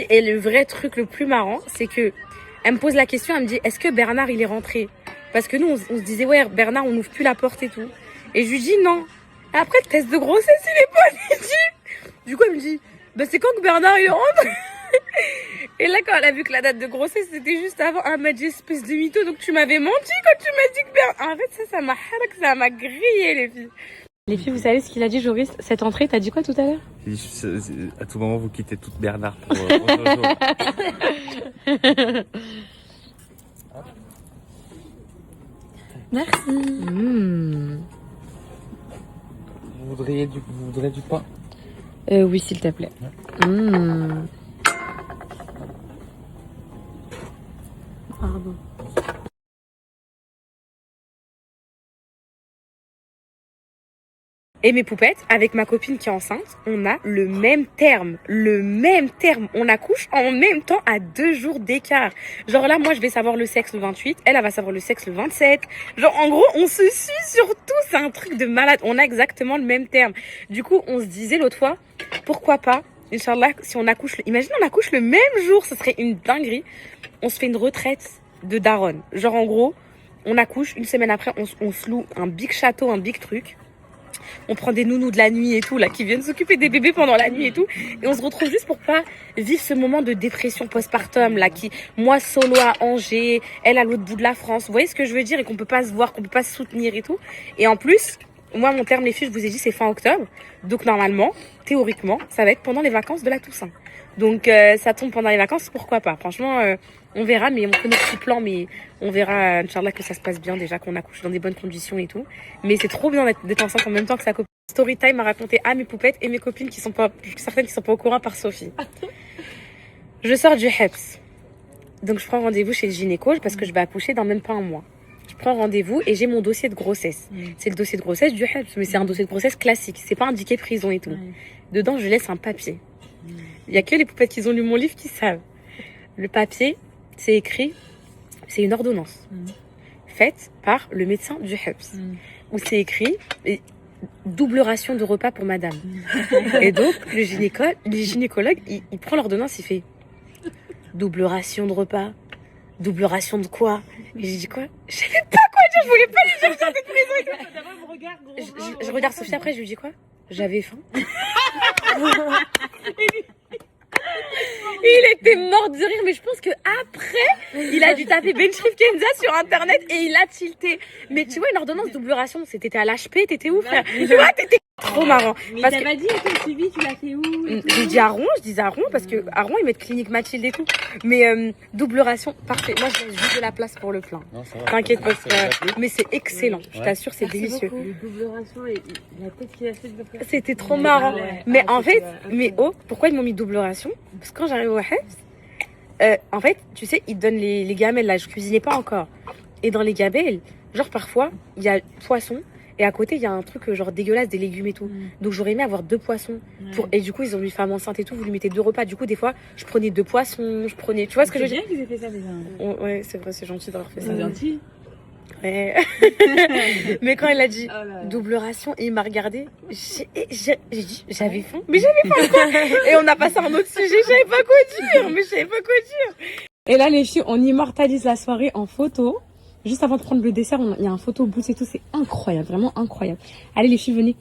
Et le vrai truc le plus marrant, c'est que elle me pose la question, elle me dit, est-ce que Bernard, il est rentré? Parce que nous, on se disait, ouais, Bernard, on n'ouvre plus la porte et tout. Et je lui dis, non. Et après, le test de grossesse, il est positif. Du coup, elle me dit, bah, c'est quand que Bernard, il rentre? Et là, quand elle a vu que la date de grossesse, c'était juste avant, elle m'a dit, espèce de mytho, donc tu m'avais menti quand tu m'as dit que Bernard... En fait, ça m'a grillé, les filles. Les filles, vous savez ce qu'il a dit, Joris? Cette entrée, t'as dit quoi tout à l'heure? À tout moment, vous quittez toute Bernard pour Jojo. Merci. Vous voudriez du pain? Oui, s'il te plaît. Pardon. Et mes poupettes, avec ma copine qui est enceinte, on a le même terme. On accouche en même temps à 2 jours d'écart. Genre là, moi, je vais savoir le sexe le 28. Elle va savoir le sexe le 27. Genre, en gros, on se suit sur tout. C'est un truc de malade. On a exactement le même terme. Du coup, on se disait l'autre fois, pourquoi pas, Inch'Allah, si on accouche, imagine, on accouche le même jour. Ce serait une dinguerie. On se fait une retraite de daronne. Genre, en gros, on accouche. Une semaine après, on se loue un big château, un big truc. On prend des nounous de la nuit et tout, là, qui viennent s'occuper des bébés pendant la nuit et tout. Et on se retrouve juste pour pas vivre ce moment de dépression postpartum, là, qui, moi, solo à Angers, elle à l'autre bout de la France. Vous voyez ce que je veux dire? Et qu'on peut pas se voir, qu'on peut pas se soutenir et tout. Et en plus, moi, mon terme, les filles, je vous ai dit, c'est fin octobre. Donc, normalement, théoriquement, ça va être pendant les vacances de la Toussaint. Donc, ça tombe pendant les vacances, pourquoi pas? Franchement, on verra, mais on fait nos petits plans, mais on verra, Inch'Allah, que ça se passe bien déjà, qu'on accouche dans des bonnes conditions et tout. Mais c'est trop bien d'être enceinte en même temps que sa copine. Storytime m'a raconté à mes poupettes et mes copines qui sont pas, certaines qui sont pas au courant par Sophie. Je sors du HEPS. Donc, je prends rendez-vous chez le gynéco parce que je vais accoucher dans même pas un mois. Je prends rendez-vous et j'ai mon dossier de grossesse. C'est le dossier de grossesse du HEPS, mais c'est un dossier de grossesse classique. C'est pas indiqué prison et tout. Dedans, je laisse un papier. Il y a que les poupettes qui ont lu mon livre qui savent. Le papier, c'est écrit, c'est une ordonnance faite par le médecin du HEPS, où c'est écrit double ration de repas pour madame. Et donc, le gynécologue, il prend l'ordonnance, il fait double ration de repas. Double ration de quoi? Et j'ai dit quoi? Je savais pas quoi dire, je voulais pas lui dire ça. D'abord, il me regarde, gros blanc, Je regarde Sophie après, je lui dis quoi? J'avais faim. Il était mort de rire, mais je pense que après, il a dû taper Ben Shrif Kenza sur internet et il a tilté. Mais tu vois, une ordonnance double ration, t'étais à l'HP, t'étais où, frère? Tu vois, t'étais trop marrant. Mais Parce t'as que pas dit ton suivi, tu l'as fait où et tout je disais à Ron parce que à Ron ils mettent clinique Mathilde et tout. Mais double ration, parfait. Moi je laisse juste de la place pour le plein. Non, ça va. T'inquiète pas, C'est mais c'est excellent. Je t'assure, c'est délicieux. Le double ration et la tête qu'il a fait de le faire. C'était trop marrant. Mais en fait, c'était, pourquoi ils m'ont mis double ration? Parce que quand j'arrive au Hafs, en fait, tu sais, ils te donnent les gamelles là. Je cuisinais pas encore. Et dans les gamelles, genre parfois, il y a poisson. Et à côté, il y a un truc genre dégueulasse, des légumes et tout. Donc j'aurais aimé avoir 2 poissons. Et du coup, ils ont mis femme enceinte et tout, vous lui mettez 2 repas. Du coup, des fois, je prenais 2 poissons, je prenais. Tu vois ce que je veux C'est dire? bien qu'ils aient fait ça déjà. Ouais, c'est vrai, c'est gentil d'avoir fait ça. C'est gentil. Ouais. Mais quand elle a dit Oh là là. double ration, il m'a regardé. J'ai dit, j'avais faim. Mais j'avais pas quoi. Et on a passé à un autre sujet, je savais pas quoi dire. Mais je savais pas quoi dire. Et là, les filles, on immortalise la soirée en photo. Juste avant de prendre le dessert, il y a un photo booth et tout, c'est incroyable, vraiment incroyable. Allez les filles, venez.